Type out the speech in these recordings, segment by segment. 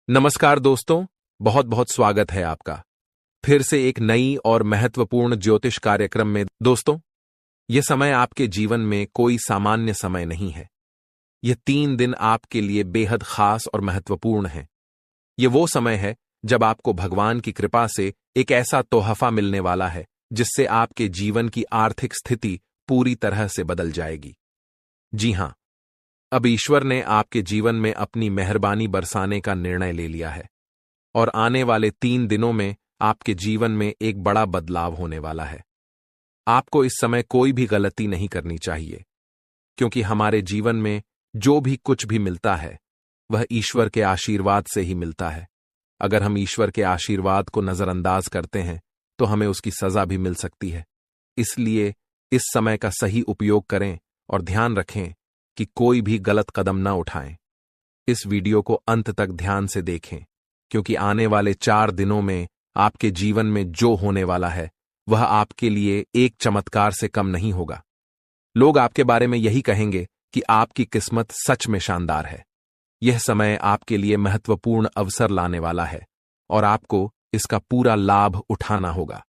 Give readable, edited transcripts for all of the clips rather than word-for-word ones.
नमस्कार दोस्तों, बहुत बहुत स्वागत है आपका फिर से एक नई और महत्वपूर्ण ज्योतिष कार्यक्रम में। दोस्तों, यह समय आपके जीवन में कोई सामान्य समय नहीं है। यह 3 दिन आपके लिए बेहद खास और महत्वपूर्ण है। यह वो समय है जब आपको भगवान की कृपा से एक ऐसा तोहफा मिलने वाला है जिससे आपके जीवन की आर्थिक स्थिति पूरी तरह से बदल जाएगी। जी हां, अब ईश्वर ने आपके जीवन में अपनी मेहरबानी बरसाने का निर्णय ले लिया है और आने वाले 3 दिनों में आपके जीवन में एक बड़ा बदलाव होने वाला है। आपको इस समय कोई भी गलती नहीं करनी चाहिए, क्योंकि हमारे जीवन में जो भी कुछ भी मिलता है वह ईश्वर के आशीर्वाद से ही मिलता है। अगर हम ईश्वर के आशीर्वाद को नजरअंदाज करते हैं तो हमें उसकी सजा भी मिल सकती है। इसलिए इस समय का सही उपयोग करें और ध्यान रखें कि कोई भी गलत कदम न उठाएं। इस वीडियो को अंत तक ध्यान से देखें, क्योंकि आने वाले 4 दिनों में आपके जीवन में जो होने वाला है वह आपके लिए एक चमत्कार से कम नहीं होगा। लोग आपके बारे में यही कहेंगे कि आपकी किस्मत सच में शानदार है। यह समय आपके लिए महत्वपूर्ण अवसर लाने वाला है और आपको इसका पूरा लाभ उठाना होगा।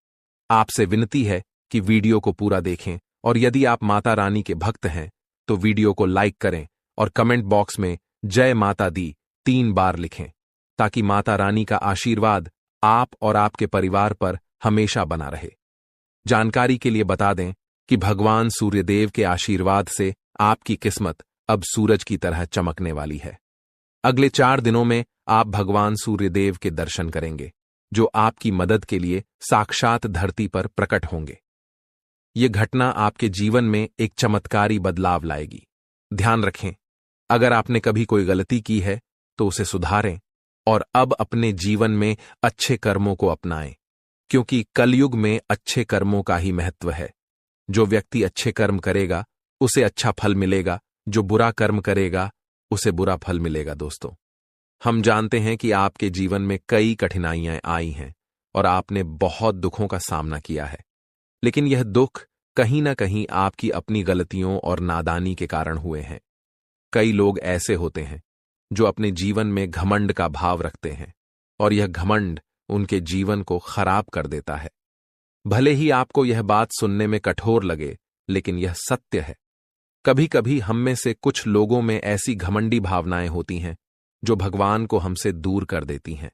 आपसे विनती है कि वीडियो को पूरा देखें और यदि आप माता रानी के भक्त हैं तो वीडियो को लाइक करें और कमेंट बॉक्स में जय माता दी 3 बार लिखें, ताकि माता रानी का आशीर्वाद आप और आपके परिवार पर हमेशा बना रहे। जानकारी के लिए बता दें कि भगवान सूर्यदेव के आशीर्वाद से आपकी किस्मत अब सूरज की तरह चमकने वाली है। अगले 4 दिनों में आप भगवान सूर्यदेव के दर्शन करेंगे, जो आपकी मदद के लिए साक्षात धरती पर प्रकट होंगे। यह घटना आपके जीवन में एक चमत्कारी बदलाव लाएगी। ध्यान रखें, अगर आपने कभी कोई गलती की है तो उसे सुधारें और अब अपने जीवन में अच्छे कर्मों को अपनाएं, क्योंकि कलयुग में अच्छे कर्मों का ही महत्व है। जो व्यक्ति अच्छे कर्म करेगा उसे अच्छा फल मिलेगा, जो बुरा कर्म करेगा उसे बुरा फल मिलेगा। दोस्तों, हम जानते हैं कि आपके जीवन में कई कठिनाइयां आई हैं और आपने बहुत दुखों का सामना किया है, लेकिन यह दुख कहीं ना कहीं आपकी अपनी गलतियों और नादानी के कारण हुए हैं। कई लोग ऐसे होते हैं जो अपने जीवन में घमंड का भाव रखते हैं और यह घमंड उनके जीवन को खराब कर देता है। भले ही आपको यह बात सुनने में कठोर लगे, लेकिन यह सत्य है। कभी कभी हम में से कुछ लोगों में ऐसी घमंडी भावनाएं होती हैं जो भगवान को हमसे दूर कर देती हैं।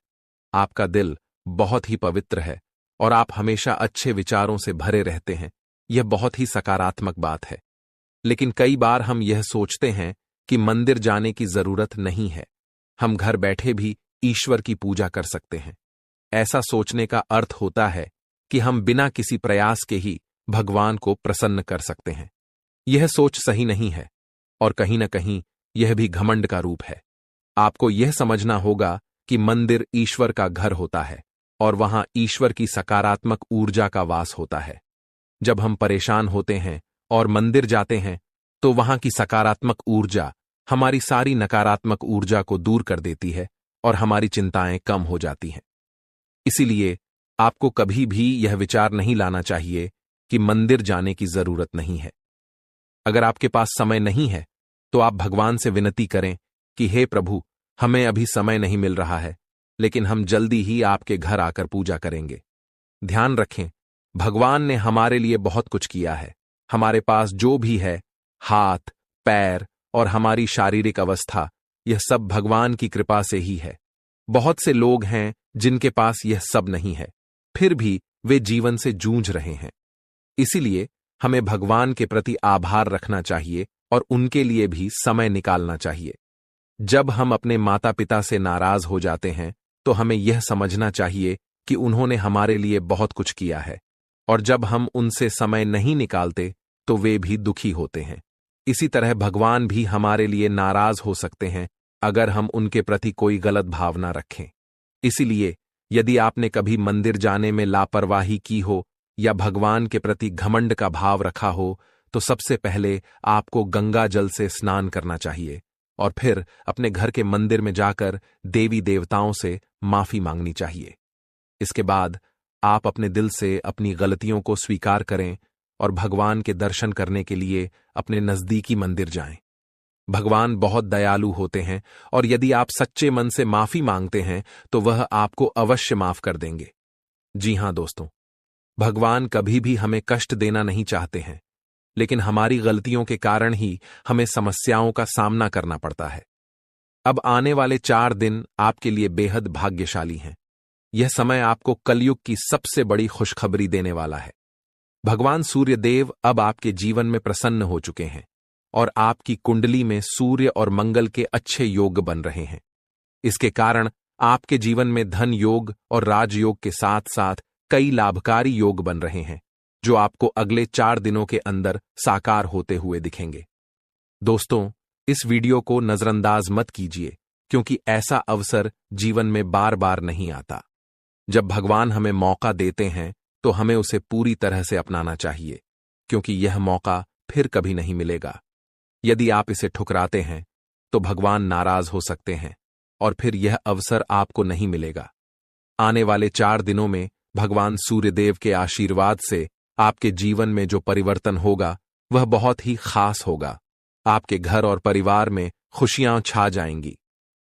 आपका दिल बहुत ही पवित्र है और आप हमेशा अच्छे विचारों से भरे रहते हैं। यह बहुत ही सकारात्मक बात है, लेकिन कई बार हम यह सोचते हैं कि मंदिर जाने की जरूरत नहीं है, हम घर बैठे भी ईश्वर की पूजा कर सकते हैं। ऐसा सोचने का अर्थ होता है कि हम बिना किसी प्रयास के ही भगवान को प्रसन्न कर सकते हैं। यह सोच सही नहीं है और कहीं न कहीं यह भी घमंड का रूप है। आपको यह समझना होगा कि मंदिर ईश्वर का घर होता है और वहां ईश्वर की सकारात्मक ऊर्जा का वास होता है। जब हम परेशान होते हैं और मंदिर जाते हैं तो वहां की सकारात्मक ऊर्जा हमारी सारी नकारात्मक ऊर्जा को दूर कर देती है और हमारी चिंताएं कम हो जाती हैं। इसीलिए आपको कभी भी यह विचार नहीं लाना चाहिए कि मंदिर जाने की जरूरत नहीं है। अगर आपके पास समय नहीं है तो आप भगवान से विनती करें कि हे प्रभु, हमें अभी समय नहीं मिल रहा है, लेकिन हम जल्दी ही आपके घर आकर पूजा करेंगे। ध्यान रखें, भगवान ने हमारे लिए बहुत कुछ किया है। हमारे पास जो भी है, हाथ, पैर और हमारी शारीरिक अवस्था, यह सब भगवान की कृपा से ही है। बहुत से लोग हैं जिनके पास यह सब नहीं है, फिर भी वे जीवन से जूझ रहे हैं। इसीलिए हमें भगवान के प्रति आभार रखना चाहिए और उनके लिए भी समय निकालना चाहिए। जब हम अपने माता पिता से नाराज हो जाते हैं तो हमें यह समझना चाहिए कि उन्होंने हमारे लिए बहुत कुछ किया है, और जब हम उनसे समय नहीं निकालते तो वे भी दुखी होते हैं। इसी तरह भगवान भी हमारे लिए नाराज हो सकते हैं अगर हम उनके प्रति कोई गलत भावना रखें। इसीलिए यदि आपने कभी मंदिर जाने में लापरवाही की हो या भगवान के प्रति घमंड का भाव रखा हो, तो सबसे पहले आपको गंगा जल से स्नान करना चाहिए और फिर अपने घर के मंदिर में जाकर देवी देवताओं से माफी मांगनी चाहिए। इसके बाद आप अपने दिल से अपनी गलतियों को स्वीकार करें और भगवान के दर्शन करने के लिए अपने नजदीकी मंदिर जाएं। भगवान बहुत दयालु होते हैं और यदि आप सच्चे मन से माफी मांगते हैं तो वह आपको अवश्य माफ कर देंगे। जी हां दोस्तों, भगवान कभी भी हमें कष्ट देना नहीं चाहते हैं, लेकिन हमारी गलतियों के कारण ही हमें समस्याओं का सामना करना पड़ता है। अब आने वाले 4 दिन आपके लिए बेहद भाग्यशाली हैं। यह समय आपको कलयुग की सबसे बड़ी खुशखबरी देने वाला है। भगवान सूर्य देव अब आपके जीवन में प्रसन्न हो चुके हैं और आपकी कुंडली में सूर्य और मंगल के अच्छे योग बन रहे हैं। इसके कारण आपके जीवन में धन योग और राजयोग के साथ साथ कई लाभकारी योग बन रहे हैं, जो आपको अगले 4 दिनों के अंदर साकार होते हुए दिखेंगे। दोस्तों, इस वीडियो को नजरअंदाज मत कीजिए, क्योंकि ऐसा अवसर जीवन में बार बार नहीं आता। जब भगवान हमें मौका देते हैं तो हमें उसे पूरी तरह से अपनाना चाहिए, क्योंकि यह मौका फिर कभी नहीं मिलेगा। यदि आप इसे ठुकराते हैं तो भगवान नाराज हो सकते हैं और फिर यह अवसर आपको नहीं मिलेगा। आने वाले 4 दिनों में भगवान सूर्यदेव के आशीर्वाद से आपके जीवन में जो परिवर्तन होगा वह बहुत ही खास होगा। आपके घर और परिवार में खुशियां छा जाएंगी।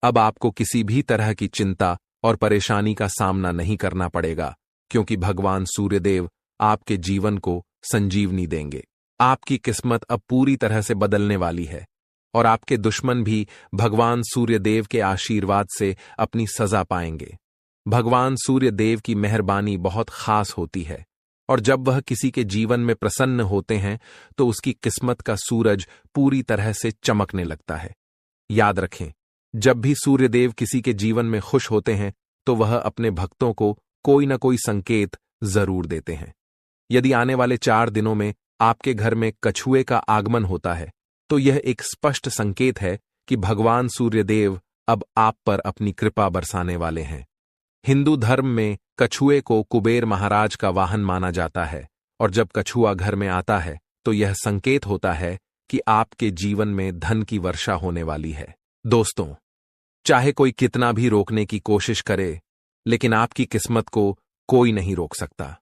अब आपको किसी भी तरह की चिंता और परेशानी का सामना नहीं करना पड़ेगा, क्योंकि भगवान सूर्यदेव आपके जीवन को संजीवनी देंगे। आपकी किस्मत अब पूरी तरह से बदलने वाली है और आपके दुश्मन भी भगवान सूर्यदेव के आशीर्वाद से अपनी सजा पाएंगे। भगवान सूर्यदेव की मेहरबानी बहुत खास होती है और जब वह किसी के जीवन में प्रसन्न होते हैं तो उसकी किस्मत का सूरज पूरी तरह से चमकने लगता है। याद रखें, जब भी सूर्यदेव किसी के जीवन में खुश होते हैं तो वह अपने भक्तों को कोई न कोई संकेत जरूर देते हैं। यदि आने वाले 4 दिनों में आपके घर में कछुए का आगमन होता है तो यह एक स्पष्ट संकेत है कि भगवान सूर्यदेव अब आप पर अपनी कृपा बरसाने वाले हैं। हिंदू धर्म में कछुए को कुबेर महाराज का वाहन माना जाता है और जब कछुआ घर में आता है तो यह संकेत होता है कि आपके जीवन में धन की वर्षा होने वाली है। दोस्तों, चाहे कोई कितना भी रोकने की कोशिश करे, लेकिन आपकी किस्मत को कोई नहीं रोक सकता।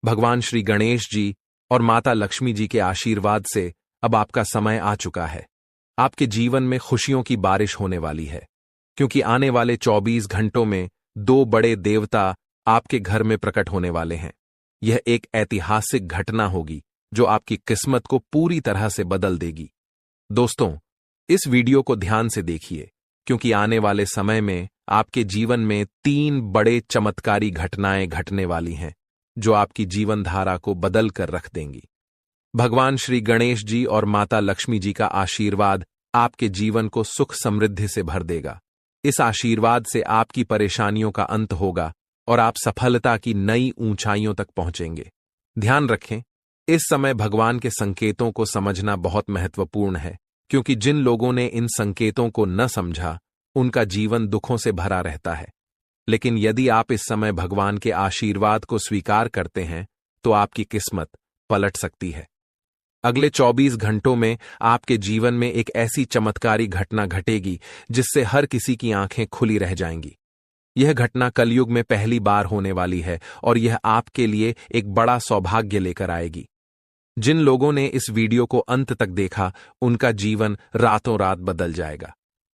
भगवान श्री गणेश जी और माता लक्ष्मी जी के आशीर्वाद से अब आपका समय आ चुका है। आपके जीवन में खुशियों की बारिश होने वाली है, क्योंकि आने वाले 24 घंटों में 2 बड़े देवता आपके घर में प्रकट होने वाले हैं। यह एक ऐतिहासिक घटना होगी जो आपकी किस्मत को पूरी तरह से बदल देगी। दोस्तों, इस वीडियो को ध्यान से देखिए, क्योंकि आने वाले समय में आपके जीवन में 3 बड़े चमत्कारी घटनाएं घटने वाली हैं, जो आपकी जीवन धारा को बदल कर रख देंगी। भगवान श्री गणेश जी और माता लक्ष्मी जी का आशीर्वाद आपके जीवन को सुख समृद्धि से भर देगा। इस आशीर्वाद से आपकी परेशानियों का अंत होगा और आप सफलता की नई ऊंचाइयों तक पहुंचेंगे। ध्यान रखें, इस समय भगवान के संकेतों को समझना बहुत महत्वपूर्ण है, क्योंकि जिन लोगों ने इन संकेतों को न समझा उनका जीवन दुखों से भरा रहता है। लेकिन यदि आप इस समय भगवान के आशीर्वाद को स्वीकार करते हैं तो आपकी किस्मत पलट सकती है। अगले 24 घंटों में आपके जीवन में एक ऐसी चमत्कारी घटना घटेगी जिससे हर किसी की आंखें खुली रह जाएंगी। यह घटना कलयुग में पहली बार होने वाली है और यह आपके लिए एक बड़ा सौभाग्य लेकर आएगी। जिन लोगों ने इस वीडियो को अंत तक देखा उनका जीवन रातों रात बदल जाएगा।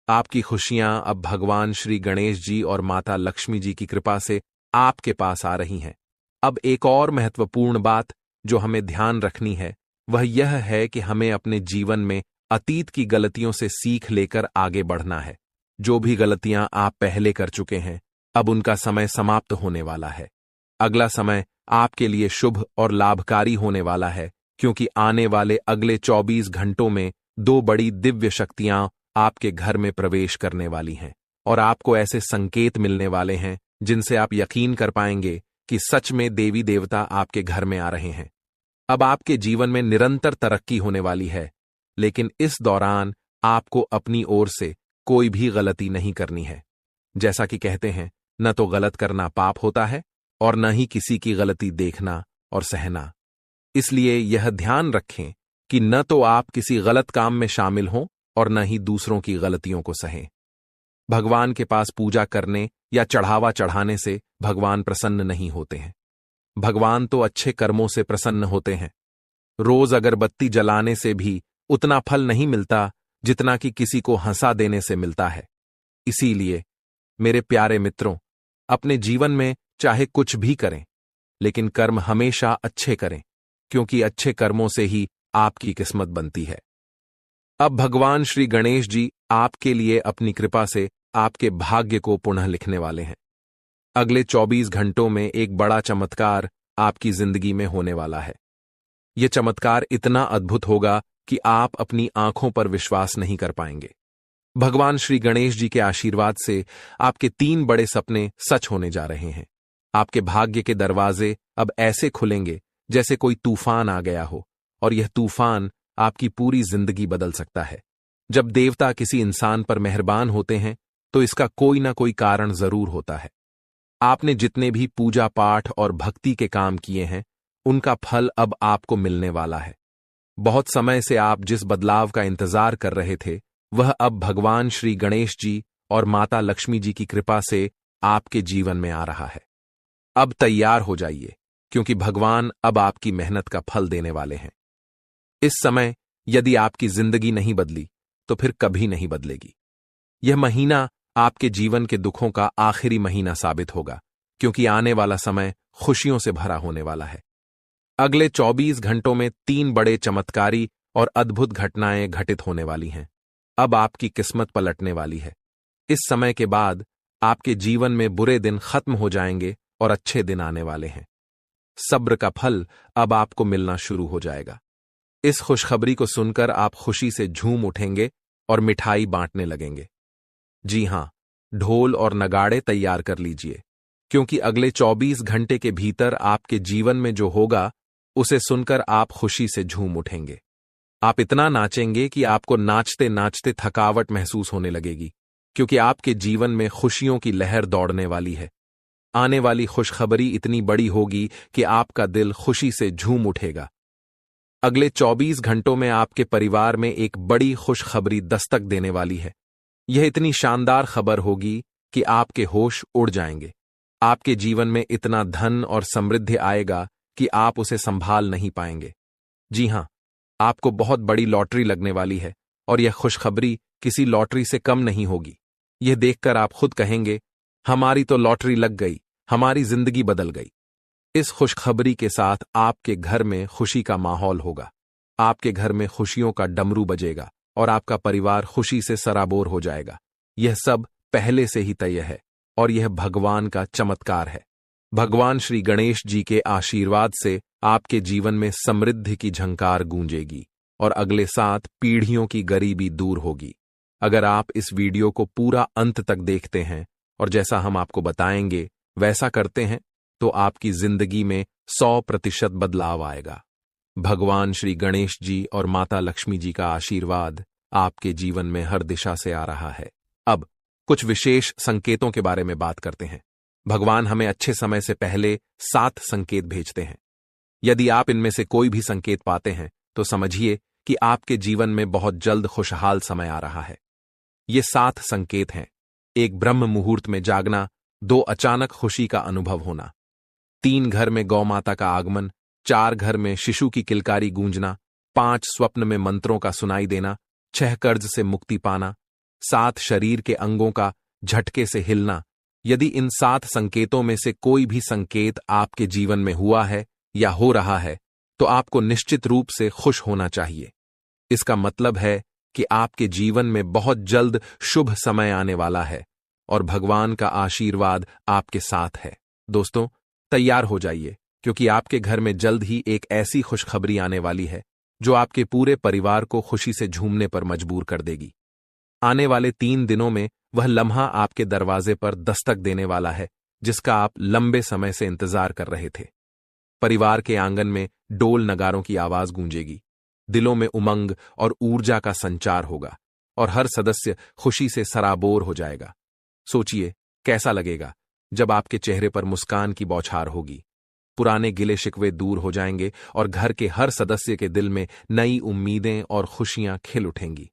आपकी खुशियां अब भगवान श्री गणेश जी और माता लक्ष्मी जी की कृपा से आपके पास आ रही हैं। अब एक और महत्वपूर्ण बात जो हमें ध्यान रखनी है वह यह है कि हमें अपने जीवन में अतीत की गलतियों से सीख लेकर आगे बढ़ना है। जो भी गलतियां आप पहले कर चुके हैं, अब उनका समय समाप्त होने वाला है। अगला समय आपके लिए शुभ और लाभकारी होने वाला है, क्योंकि आने वाले अगले 24 घंटों में 2 बड़ी दिव्य शक्तियां आपके घर में प्रवेश करने वाली हैं और आपको ऐसे संकेत मिलने वाले हैं जिनसे आप यकीन कर पाएंगे कि सच में देवी देवता आपके घर में आ रहे हैं। अब आपके जीवन में निरंतर तरक्की होने वाली है, लेकिन इस दौरान आपको अपनी ओर से कोई भी गलती नहीं करनी है। जैसा कि कहते हैं, न तो गलत करना पाप होता है और न ही किसी की गलती देखना और सहना। इसलिए यह ध्यान रखें कि न तो आप किसी गलत काम में शामिल हों और न ही दूसरों की गलतियों को सहें। भगवान के पास पूजा करने या चढ़ावा चढ़ाने से भगवान प्रसन्न नहीं होते हैं। भगवान तो अच्छे कर्मों से प्रसन्न होते हैं। रोज अगरबत्ती जलाने से भी उतना फल नहीं मिलता जितना कि किसी को हंसा देने से मिलता है। इसीलिए मेरे प्यारे मित्रों, अपने जीवन में चाहे कुछ भी करें, लेकिन कर्म हमेशा अच्छे करें, क्योंकि अच्छे कर्मों से ही आपकी किस्मत बनती है। अब भगवान श्री गणेश जी आपके लिए अपनी कृपा से आपके भाग्य को पुनः लिखने वाले हैं। अगले 24 घंटों में एक बड़ा चमत्कार आपकी जिंदगी में होने वाला है। यह चमत्कार इतना अद्भुत होगा कि आप अपनी आंखों पर विश्वास नहीं कर पाएंगे। भगवान श्री गणेश जी के आशीर्वाद से आपके 3 बड़े सपने सच होने जा रहे हैं। आपके भाग्य के दरवाजे अब ऐसे खुलेंगे जैसे कोई तूफान आ गया हो, और यह तूफान आपकी पूरी जिंदगी बदल सकता है। जब देवता किसी इंसान पर मेहरबान होते हैं तो इसका कोई ना कोई कारण जरूर होता है। आपने जितने भी पूजा पाठ और भक्ति के काम किए हैं, उनका फल अब आपको मिलने वाला है। बहुत समय से आप जिस बदलाव का इंतजार कर रहे थे, वह अब भगवान श्री गणेश जी और माता लक्ष्मी जी की कृपा से आपके जीवन में आ रहा है। अब तैयार हो जाइए, क्योंकि भगवान अब आपकी मेहनत का फल देने वाले हैं। इस समय यदि आपकी जिंदगी नहीं बदली तो फिर कभी नहीं बदलेगी। यह महीना आपके जीवन के दुखों का आखिरी महीना साबित होगा, क्योंकि आने वाला समय खुशियों से भरा होने वाला है। अगले 24 घंटों में 3 बड़े चमत्कारी और अद्भुत घटनाएं घटित होने वाली हैं। अब आपकी किस्मत पलटने वाली है। इस समय के बाद आपके जीवन में बुरे दिन खत्म हो जाएंगे और अच्छे दिन आने वाले हैं। सब्र का फल अब आपको मिलना शुरू हो जाएगा। इस खुशखबरी को सुनकर आप खुशी से झूम उठेंगे और मिठाई बांटने लगेंगे। जी हां, ढोल और नगाड़े तैयार कर लीजिए, क्योंकि अगले 24 घंटे के भीतर आपके जीवन में जो होगा उसे सुनकर आप खुशी से झूम उठेंगे। आप इतना नाचेंगे कि आपको नाचते नाचते थकावट महसूस होने लगेगी, क्योंकि आपके जीवन में खुशियों की लहर दौड़ने वाली है। आने वाली खुशखबरी इतनी बड़ी होगी कि आपका दिल खुशी से झूम उठेगा। अगले 24 घंटों में आपके परिवार में एक बड़ी खुशखबरी दस्तक देने वाली है। यह इतनी शानदार खबर होगी कि आपके होश उड़ जाएंगे। आपके जीवन में इतना धन और समृद्धि आएगा कि आप उसे संभाल नहीं पाएंगे। जी हां, आपको बहुत बड़ी लॉटरी लगने वाली है, और यह खुशखबरी किसी लॉटरी से कम नहीं होगी। यह देखकर आप खुद कहेंगे, हमारी तो लॉटरी लग गई, हमारी जिंदगी बदल गई। इस खुशखबरी के साथ आपके घर में खुशी का माहौल होगा। आपके घर में खुशियों का डमरू बजेगा और आपका परिवार खुशी से सराबोर हो जाएगा। यह सब पहले से ही तय है, और यह भगवान का चमत्कार है। भगवान श्री गणेश जी के आशीर्वाद से आपके जीवन में समृद्धि की झंकार गूंजेगी और अगले 7 पीढ़ियों की गरीबी दूर होगी। अगर आप इस वीडियो को पूरा अंत तक देखते हैं और जैसा हम आपको बताएंगे वैसा करते हैं, तो आपकी जिंदगी में 100% बदलाव आएगा। भगवान श्री गणेश जी और माता लक्ष्मी जी का आशीर्वाद आपके जीवन में हर दिशा से आ रहा है। अब कुछ विशेष संकेतों के बारे में बात करते हैं। भगवान हमें अच्छे समय से पहले 7 संकेत भेजते हैं। यदि आप इनमें से कोई भी संकेत पाते हैं तो समझिए कि आपके जीवन में बहुत जल्द खुशहाल समय आ रहा है। ये 7 संकेत हैं: 1 ब्रह्म मुहूर्त में जागना, 2 अचानक खुशी का अनुभव होना, 3 घर में गौ माता का आगमन, 4 घर में शिशु की किलकारी गूंजना, 5 स्वप्न में मंत्रों का सुनाई देना, 6 कर्ज से मुक्ति पाना, 7 शरीर के अंगों का झटके से हिलना। यदि इन 7 संकेतों में से कोई भी संकेत आपके जीवन में हुआ है या हो रहा है, तो आपको निश्चित रूप से खुश होना चाहिए। इसका मतलब है कि आपके जीवन में बहुत जल्द शुभ समय आने वाला है और भगवान का आशीर्वाद आपके साथ है। दोस्तों, तैयार हो जाइए, क्योंकि आपके घर में जल्द ही एक ऐसी खुशखबरी आने वाली है जो आपके पूरे परिवार को खुशी से झूमने पर मजबूर कर देगी। आने वाले 3 दिनों में वह लम्हा आपके दरवाजे पर दस्तक देने वाला है जिसका आप लंबे समय से इंतजार कर रहे थे। परिवार के आंगन में डोल नगारों की आवाज गूंजेगी, दिलों में उमंग और ऊर्जा का संचार होगा और हर सदस्य खुशी से सराबोर हो जाएगा। सोचिए कैसा लगेगा जब आपके चेहरे पर मुस्कान की बौछार होगी। पुराने गिले शिकवे दूर हो जाएंगे और घर के हर सदस्य के दिल में नई उम्मीदें और खुशियां खिल उठेंगी।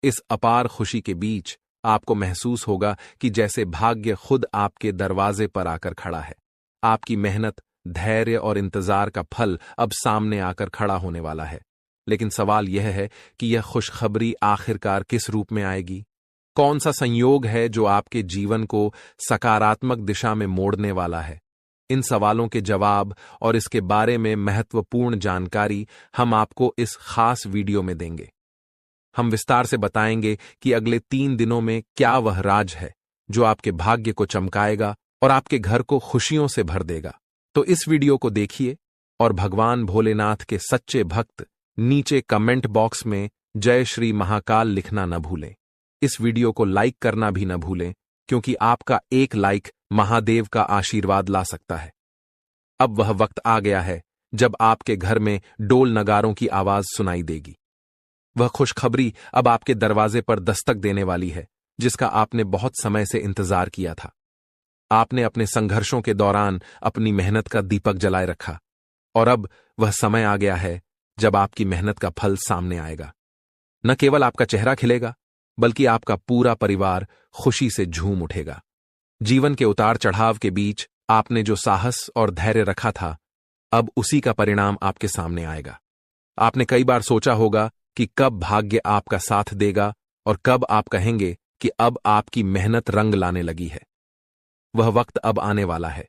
इस अपार खुशी के बीच आपको महसूस होगा कि जैसे भाग्य खुद आपके दरवाजे पर आकर खड़ा है। आपकी मेहनत, धैर्य और इंतजार का फल अब सामने आकर खड़ा होने वाला है। लेकिन सवाल यह है कि यह खुशखबरी आखिरकार किस रूप में आएगी? कौन सा संयोग है जो आपके जीवन को सकारात्मक दिशा में मोड़ने वाला है? इन सवालों के जवाब और इसके बारे में महत्वपूर्ण जानकारी हम आपको इस खास वीडियो में देंगे। हम विस्तार से बताएंगे कि अगले 3 दिनों में क्या वह राज है जो आपके भाग्य को चमकाएगा और आपके घर को खुशियों से भर देगा। तो इस वीडियो को देखिए और भगवान भोलेनाथ के सच्चे भक्त नीचे कमेंट बॉक्स में जय श्री महाकाल लिखना न भूलें। इस वीडियो को लाइक करना भी न भूलें, क्योंकि आपका एक लाइक महादेव का आशीर्वाद ला सकता है। अब वह वक्त आ गया है जब आपके घर में डोल नगारों की आवाज सुनाई देगी। वह खुशखबरी अब आपके दरवाजे पर दस्तक देने वाली है, जिसका आपने बहुत समय से इंतजार किया था। आपने अपने संघर्षों के दौरान अपनी मेहनत का दीपक जलाए रखा, और अब वह समय आ गया है जब आपकी मेहनत का फल सामने आएगा। न केवल आपका चेहरा खिलेगा, बल्कि आपका पूरा परिवार खुशी से झूम उठेगा। जीवन के उतार चढ़ाव के बीच आपने जो साहस और धैर्य रखा था, अब उसी का परिणाम आपके सामने आएगा। आपने कई बार सोचा होगा कि कब भाग्य आपका साथ देगा और कब आप कहेंगे कि अब आपकी मेहनत रंग लाने लगी है। वह वक्त अब आने वाला है।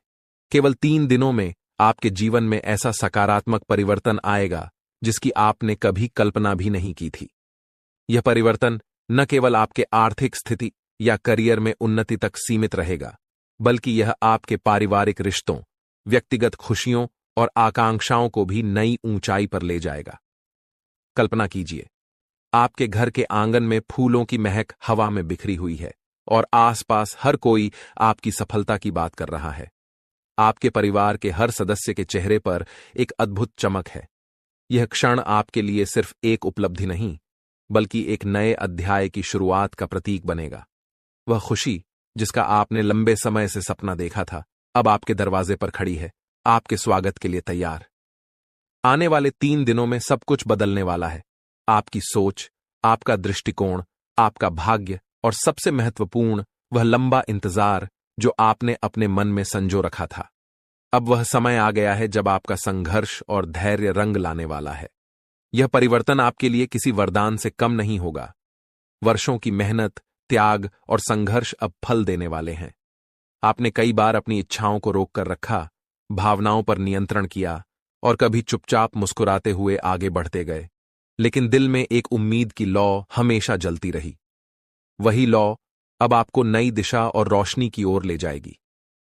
केवल 3 दिनों में आपके जीवन में ऐसा सकारात्मक परिवर्तन आएगा जिसकी आपने कभी कल्पना भी नहीं की थी। यह परिवर्तन न केवल आपके आर्थिक स्थिति या करियर में उन्नति तक सीमित रहेगा, बल्कि यह आपके पारिवारिक रिश्तों, व्यक्तिगत खुशियों और आकांक्षाओं को भी नई ऊंचाई पर ले जाएगा। कल्पना कीजिए, आपके घर के आंगन में फूलों की महक हवा में बिखरी हुई है और आसपास हर कोई आपकी सफलता की बात कर रहा है। आपके परिवार के हर सदस्य के चेहरे पर एक अद्भुत चमक है। यह क्षण आपके लिए सिर्फ एक उपलब्धि नहीं, बल्कि एक नए अध्याय की शुरुआत का प्रतीक बनेगा। वह खुशी जिसका आपने लंबे समय से सपना देखा था, अब आपके दरवाजे पर खड़ी है, आपके स्वागत के लिए तैयार। आने वाले 3 दिनों में सब कुछ बदलने वाला है। आपकी सोच, आपका दृष्टिकोण, आपका भाग्य और सबसे महत्वपूर्ण वह लंबा इंतजार जो आपने अपने मन में संजो रखा था। अब वह समय आ गया है जब आपका संघर्ष और धैर्य रंग लाने वाला है। यह परिवर्तन आपके लिए किसी वरदान से कम नहीं होगा। वर्षों की मेहनत, त्याग और संघर्ष अब फल देने वाले हैं। आपने कई बार अपनी इच्छाओं को रोक कर रखा, भावनाओं पर नियंत्रण किया और कभी चुपचाप मुस्कुराते हुए आगे बढ़ते गए, लेकिन दिल में एक उम्मीद की लौ हमेशा जलती रही। वही लौ अब आपको नई दिशा और रोशनी की ओर ले जाएगी।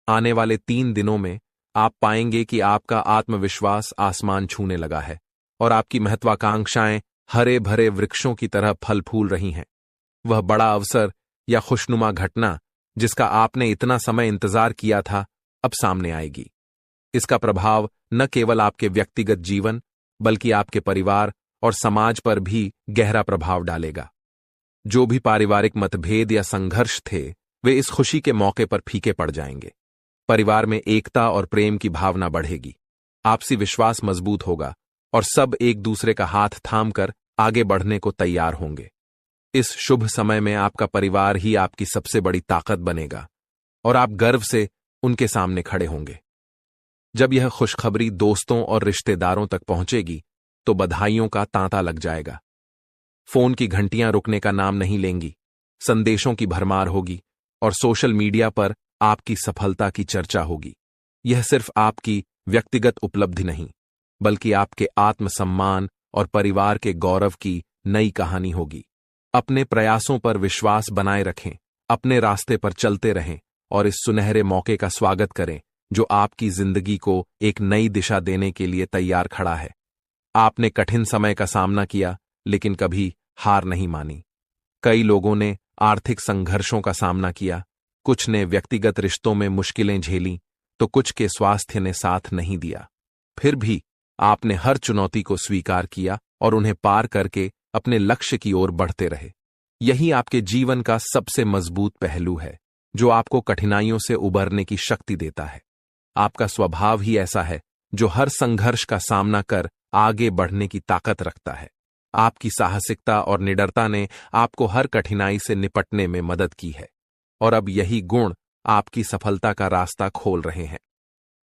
आने वाले 3 दिनों में आप पाएंगे कि आपका आत्मविश्वास आसमान छूने लगा है और आपकी महत्वाकांक्षाएं हरे भरे वृक्षों की तरह फल फूल रही हैं। वह बड़ा अवसर या खुशनुमा घटना जिसका आपने इतना समय इंतजार किया था, अब सामने आएगी। इसका प्रभाव न केवल आपके व्यक्तिगत जीवन, बल्कि आपके परिवार और समाज पर भी गहरा प्रभाव डालेगा। जो भी पारिवारिक मतभेद या संघर्ष थे, वे इस खुशी के मौके पर फीके पड़ जाएंगे। परिवार में एकता और प्रेम की भावना बढ़ेगी, आपसी विश्वास मजबूत होगा और सब एक दूसरे का हाथ थामकर आगे बढ़ने को तैयार होंगे। इस शुभ समय में आपका परिवार ही आपकी सबसे बड़ी ताकत बनेगा और आप गर्व से उनके सामने खड़े होंगे। जब यह खुशखबरी दोस्तों और रिश्तेदारों तक पहुंचेगी तो बधाइयों का तांता लग जाएगा। फोन की घंटियां रुकने का नाम नहीं लेंगी, संदेशों की भरमार होगी और सोशल मीडिया पर आपकी सफलता की चर्चा होगी। यह सिर्फ आपकी व्यक्तिगत उपलब्धि नहीं, बल्कि आपके आत्मसम्मान और परिवार के गौरव की नई कहानी होगी। अपने प्रयासों पर विश्वास बनाए रखें, अपने रास्ते पर चलते रहें और इस सुनहरे मौके का स्वागत करें जो आपकी जिंदगी को एक नई दिशा देने के लिए तैयार खड़ा है। आपने कठिन समय का सामना किया, लेकिन कभी हार नहीं मानी। कई लोगों ने आर्थिक संघर्षों का सामना किया, कुछ ने व्यक्तिगत रिश्तों में मुश्किलें झेलीं, तो कुछ के स्वास्थ्य ने साथ नहीं दिया। फिर भी आपने हर चुनौती को स्वीकार किया और उन्हें पार करके अपने लक्ष्य की ओर बढ़ते रहे। यही आपके जीवन का सबसे मजबूत पहलू है, जो आपको कठिनाइयों से उबरने की शक्ति देता है। आपका स्वभाव ही ऐसा है जो हर संघर्ष का सामना कर आगे बढ़ने की ताकत रखता है। आपकी साहसिकता और निडरता ने आपको हर कठिनाई से निपटने में मदद की है और अब यही गुण आपकी सफलता का रास्ता खोल रहे हैं।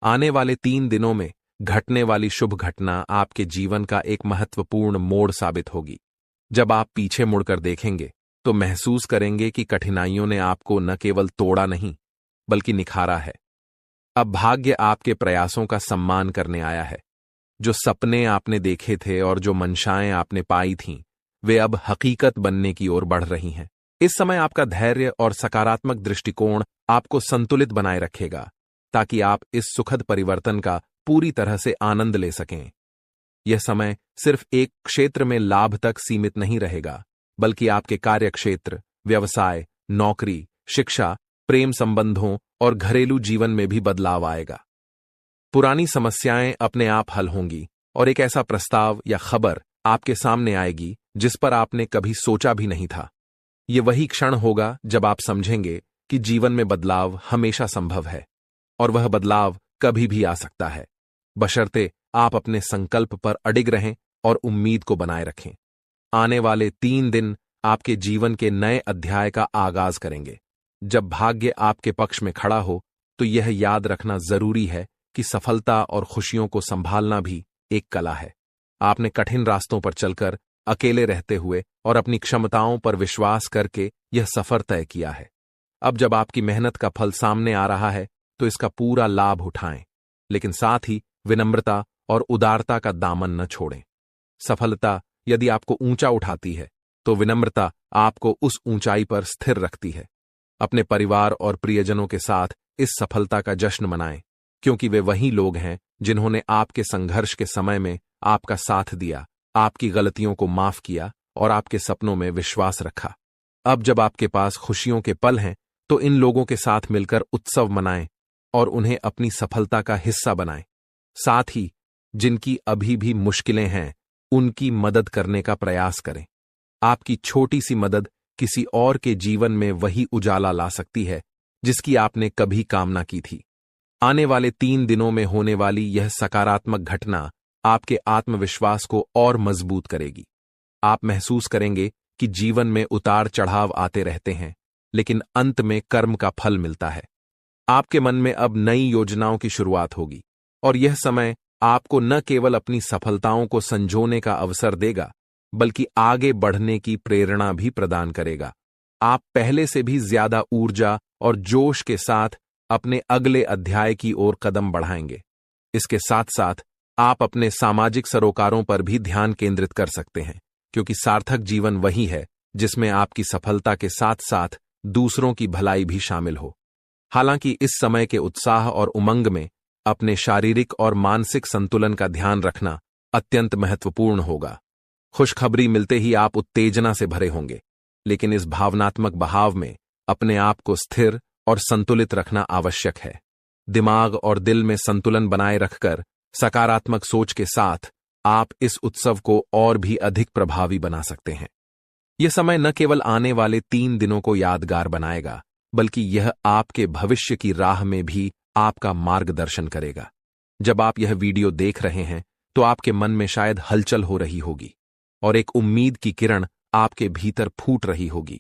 आने वाले 3 दिनों में घटने वाली शुभ घटना आपके जीवन का एक महत्वपूर्ण मोड़ साबित होगी। जब आप पीछे मुड़कर देखेंगे तो महसूस करेंगे कि कठिनाइयों ने आपको न केवल तोड़ा नहीं बल्कि निखारा है। अब भाग्य आपके प्रयासों का सम्मान करने आया है। जो सपने आपने देखे थे और जो मंशाएं आपने पाई थीं, वे अब हकीकत बनने की ओर बढ़ रही हैं। इस समय आपका धैर्य और सकारात्मक दृष्टिकोण आपको संतुलित बनाए रखेगा, ताकि आप इस सुखद परिवर्तन का पूरी तरह से आनंद ले सकें। यह समय सिर्फ एक क्षेत्र में लाभ तक सीमित नहीं रहेगा, बल्कि आपके कार्यक्षेत्र, व्यवसाय, नौकरी, शिक्षा, प्रेम संबंधों और घरेलू जीवन में भी बदलाव आएगा। पुरानी समस्याएं अपने आप हल होंगी और एक ऐसा प्रस्ताव या खबर आपके सामने आएगी जिस पर आपने कभी सोचा भी नहीं था। ये वही क्षण होगा जब आप समझेंगे कि जीवन में बदलाव हमेशा संभव है और वह बदलाव कभी भी आ सकता है, बशर्ते आप अपने संकल्प पर अडिग रहें और उम्मीद को बनाए रखें। आने वाले 3 दिन आपके जीवन के नए अध्याय का आगाज करेंगे। जब भाग्य आपके पक्ष में खड़ा हो तो यह याद रखना जरूरी है कि सफलता और खुशियों को संभालना भी एक कला है। आपने कठिन रास्तों पर चलकर, अकेले रहते हुए और अपनी क्षमताओं पर विश्वास करके यह सफर तय किया है। अब जब आपकी मेहनत का फल सामने आ रहा है तो इसका पूरा लाभ उठाएं, लेकिन साथ ही विनम्रता और उदारता का दामन न छोड़ें। सफलता यदि आपको ऊंचा उठाती है तो विनम्रता आपको उस ऊंचाई पर स्थिर रखती है। अपने परिवार और प्रियजनों के साथ इस सफलता का जश्न मनाएं, क्योंकि वे वही लोग हैं जिन्होंने आपके संघर्ष के समय में आपका साथ दिया, आपकी गलतियों को माफ किया और आपके सपनों में विश्वास रखा। अब जब आपके पास खुशियों के पल हैं तो इन लोगों के साथ मिलकर उत्सव मनाएं और उन्हें अपनी सफलता का हिस्सा बनाएं। साथ ही जिनकी अभी भी मुश्किलें हैं उनकी मदद करने का प्रयास करें। आपकी छोटी सी मदद किसी और के जीवन में वही उजाला ला सकती है जिसकी आपने कभी कामना की थी। आने वाले 3 दिनों में होने वाली यह सकारात्मक घटना आपके आत्मविश्वास को और मजबूत करेगी। आप महसूस करेंगे कि जीवन में उतार चढ़ाव आते रहते हैं, लेकिन अंत में कर्म का फल मिलता है। आपके मन में अब नई योजनाओं की शुरुआत होगी और यह समय आपको न केवल अपनी सफलताओं को संजोने का अवसर देगा, बल्कि आगे बढ़ने की प्रेरणा भी प्रदान करेगा। आप पहले से भी ज्यादा ऊर्जा और जोश के साथ अपने अगले अध्याय की ओर कदम बढ़ाएंगे। इसके साथ साथ आप अपने सामाजिक सरोकारों पर भी ध्यान केंद्रित कर सकते हैं, क्योंकि सार्थक जीवन वही है जिसमें आपकी सफलता के साथ साथ दूसरों की भलाई भी शामिल हो। हालांकि इस समय के उत्साह और उमंग में अपने शारीरिक और मानसिक संतुलन का ध्यान रखना अत्यंत महत्वपूर्ण होगा। खुशखबरी मिलते ही आप उत्तेजना से भरे होंगे, लेकिन इस भावनात्मक बहाव में अपने आप को स्थिर और संतुलित रखना आवश्यक है। दिमाग और दिल में संतुलन बनाए रखकर सकारात्मक सोच के साथ आप इस उत्सव को और भी अधिक प्रभावी बना सकते हैं। यह समय न केवल आने वाले 3 दिनों को यादगार बनाएगा, बल्कि यह आपके भविष्य की राह में भी आपका मार्गदर्शन करेगा। जब आप यह वीडियो देख रहे हैं तो आपके मन में शायद हलचल हो रही होगी और एक उम्मीद की किरण आपके भीतर फूट रही होगी।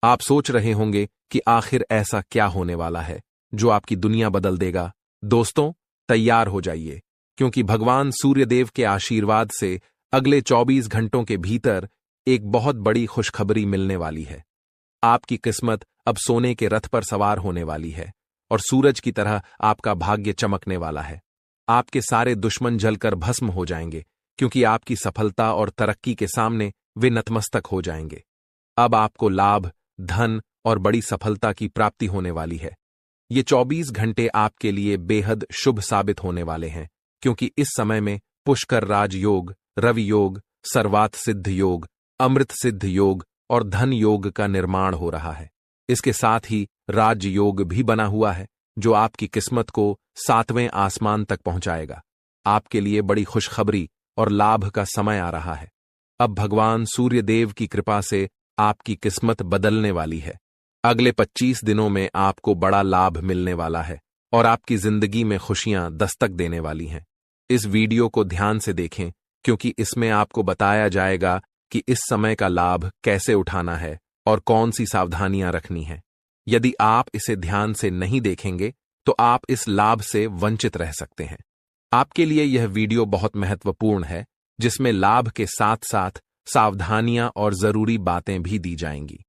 आप सोच रहे होंगे कि आखिर ऐसा क्या होने वाला है जो आपकी दुनिया बदल देगा। दोस्तों, तैयार हो जाइए, क्योंकि भगवान सूर्यदेव के आशीर्वाद से अगले 24 घंटों के भीतर एक बहुत बड़ी खुशखबरी मिलने वाली है। आपकी किस्मत अब सोने के रथ पर सवार होने वाली है और सूरज की तरह आपका भाग्य चमकने वाला है। आपके सारे दुश्मन जलकर भस्म हो जाएंगे, क्योंकि आपकी सफलता और तरक्की के सामने वे नतमस्तक हो जाएंगे। अब आपको लाभ, धन और बड़ी सफलता की प्राप्ति होने वाली है। ये 24 घंटे आपके लिए बेहद शुभ साबित होने वाले हैं, क्योंकि इस समय में पुष्कर राज योग, रवि योग, सर्वात सिद्ध योग, अमृत सिद्ध योग और धन योग का निर्माण हो रहा है। इसके साथ ही राज योग भी बना हुआ है, जो आपकी किस्मत को 7वें आसमान तक पहुंचाएगा। आपके लिए बड़ी खुशखबरी और लाभ का समय आ रहा है। अब भगवान सूर्यदेव की कृपा से आपकी किस्मत बदलने वाली है। अगले 25 दिनों में आपको बड़ा लाभ मिलने वाला है और आपकी जिंदगी में खुशियां दस्तक देने वाली हैं। इस वीडियो को ध्यान से देखें, क्योंकि इसमें आपको बताया जाएगा कि इस समय का लाभ कैसे उठाना है और कौन सी सावधानियां रखनी है। यदि आप इसे ध्यान से नहीं देखेंगे तो आप इस लाभ से वंचित रह सकते हैं। आपके लिए यह वीडियो बहुत महत्वपूर्ण है, जिसमें लाभ के साथ साथ सावधानियां और जरूरी बातें भी दी जाएंगी।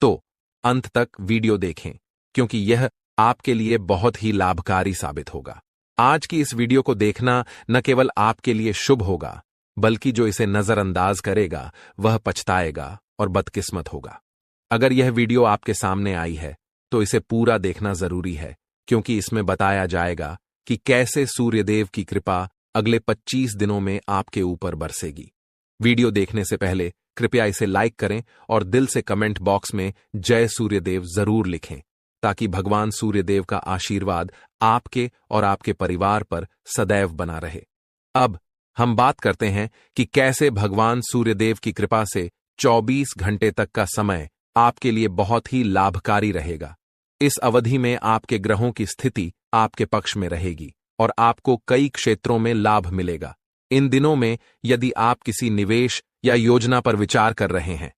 तो अंत तक वीडियो देखें, क्योंकि यह आपके लिए बहुत ही लाभकारी साबित होगा। आज की इस वीडियो को देखना न केवल आपके लिए शुभ होगा, बल्कि जो इसे नजरअंदाज करेगा वह पछताएगा और बदकिस्मत होगा। अगर यह वीडियो आपके सामने आई है तो इसे पूरा देखना जरूरी है, क्योंकि इसमें बताया जाएगा कि कैसे सूर्यदेव की कृपा अगले 25 दिनों में आपके ऊपर बरसेगी। वीडियो देखने से पहले कृपया इसे लाइक करें और दिल से कमेंट बॉक्स में जय सूर्यदेव जरूर लिखें, ताकि भगवान सूर्यदेव का आशीर्वाद आपके और आपके परिवार पर सदैव बना रहे। अब हम बात करते हैं कि कैसे भगवान सूर्यदेव की कृपा से 24 घंटे तक का समय आपके लिए बहुत ही लाभकारी रहेगा। इस अवधि में आपके ग्रहों की स्थिति आपके पक्ष में रहेगी और आपको कई क्षेत्रों में लाभ मिलेगा। इन दिनों में यदि आप किसी निवेश या योजना पर विचार कर रहे हैं,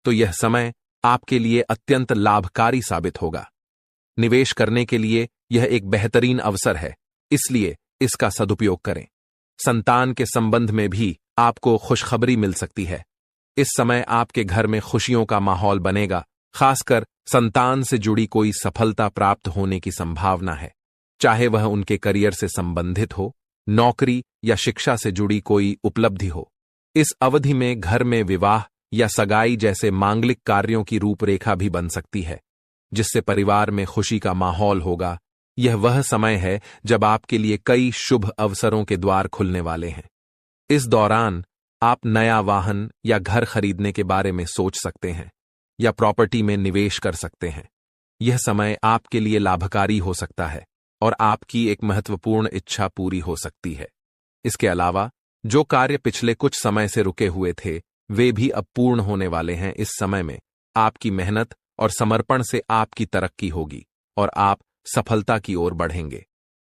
तो यह समय आपके लिए अत्यंत लाभकारी साबित होगा। निवेश करने के लिए यह एक बेहतरीन अवसर है, इसलिए इसका सदुपयोग करें। संतान के संबंध में भी आपको खुशखबरी मिल सकती है। इस समय आपके घर में खुशियों का माहौल बनेगा, खासकर संतान से जुड़ी कोई सफलता प्राप्त होने की संभावना है, चाहे वह उनके करियर से संबंधित हो, नौकरी या शिक्षा से जुड़ी कोई उपलब्धि हो। इस अवधि में घर में विवाह या सगाई जैसे मांगलिक कार्यों की रूपरेखा भी बन सकती है, जिससे परिवार में खुशी का माहौल होगा। यह वह समय है जब आपके लिए कई शुभ अवसरों के द्वार खुलने वाले हैं। इस दौरान आप नया वाहन या घर खरीदने के बारे में सोच सकते हैं या प्रॉपर्टी में निवेश कर सकते हैं। यह समय आपके लिए लाभकारी हो सकता है और आपकी एक महत्वपूर्ण इच्छा पूरी हो सकती है। इसके अलावा जो कार्य पिछले कुछ समय से रुके हुए थे, वे भी अब पूर्ण होने वाले हैं। इस समय में आपकी मेहनत और समर्पण से आपकी तरक्की होगी और आप सफलता की ओर बढ़ेंगे।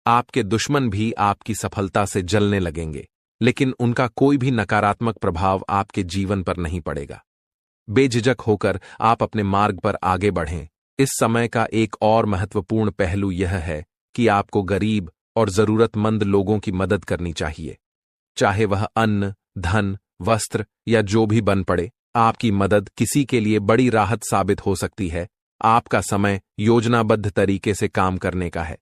आपके दुश्मन भी आपकी सफलता से जलने लगेंगे, लेकिन उनका कोई भी नकारात्मक प्रभाव आपके जीवन पर नहीं पड़ेगा। बेझिझक होकर आप अपने मार्ग पर आगे बढ़ें। इस समय का एक और महत्वपूर्ण पहलू यह है कि आपको गरीब और जरूरतमंद लोगों की मदद करनी चाहिए, चाहे वह अन्न, धन, वस्त्र या जो भी बन पड़े। आपकी मदद किसी के लिए बड़ी राहत साबित हो सकती है। आपका समय योजनाबद्ध तरीके से काम करने का है।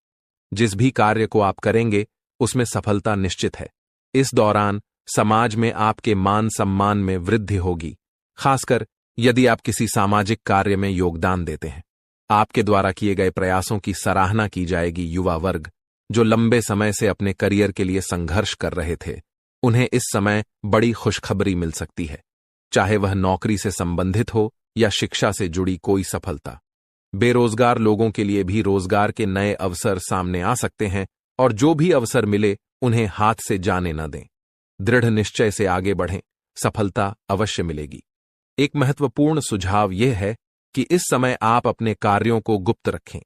जिस भी कार्य को आप करेंगे उसमें सफलता निश्चित है। इस दौरान समाज में आपके मान सम्मान में वृद्धि होगी, खासकर यदि आप किसी सामाजिक कार्य में योगदान देते हैं। आपके द्वारा किए गए प्रयासों की सराहना की जाएगी। युवा वर्ग जो लंबे समय से अपने करियर के लिए संघर्ष कर रहे थे, उन्हें इस समय बड़ी खुशखबरी मिल सकती है, चाहे वह नौकरी से संबंधित हो या शिक्षा से जुड़ी कोई सफलता। बेरोजगार लोगों के लिए भी रोजगार के नए अवसर सामने आ सकते हैं और जो भी अवसर मिले उन्हें हाथ से जाने न दें। दृढ़ निश्चय से आगे बढ़ें, सफलता अवश्य मिलेगी। एक महत्वपूर्ण सुझाव यह है कि इस समय आप अपने कार्यों को गुप्त रखें।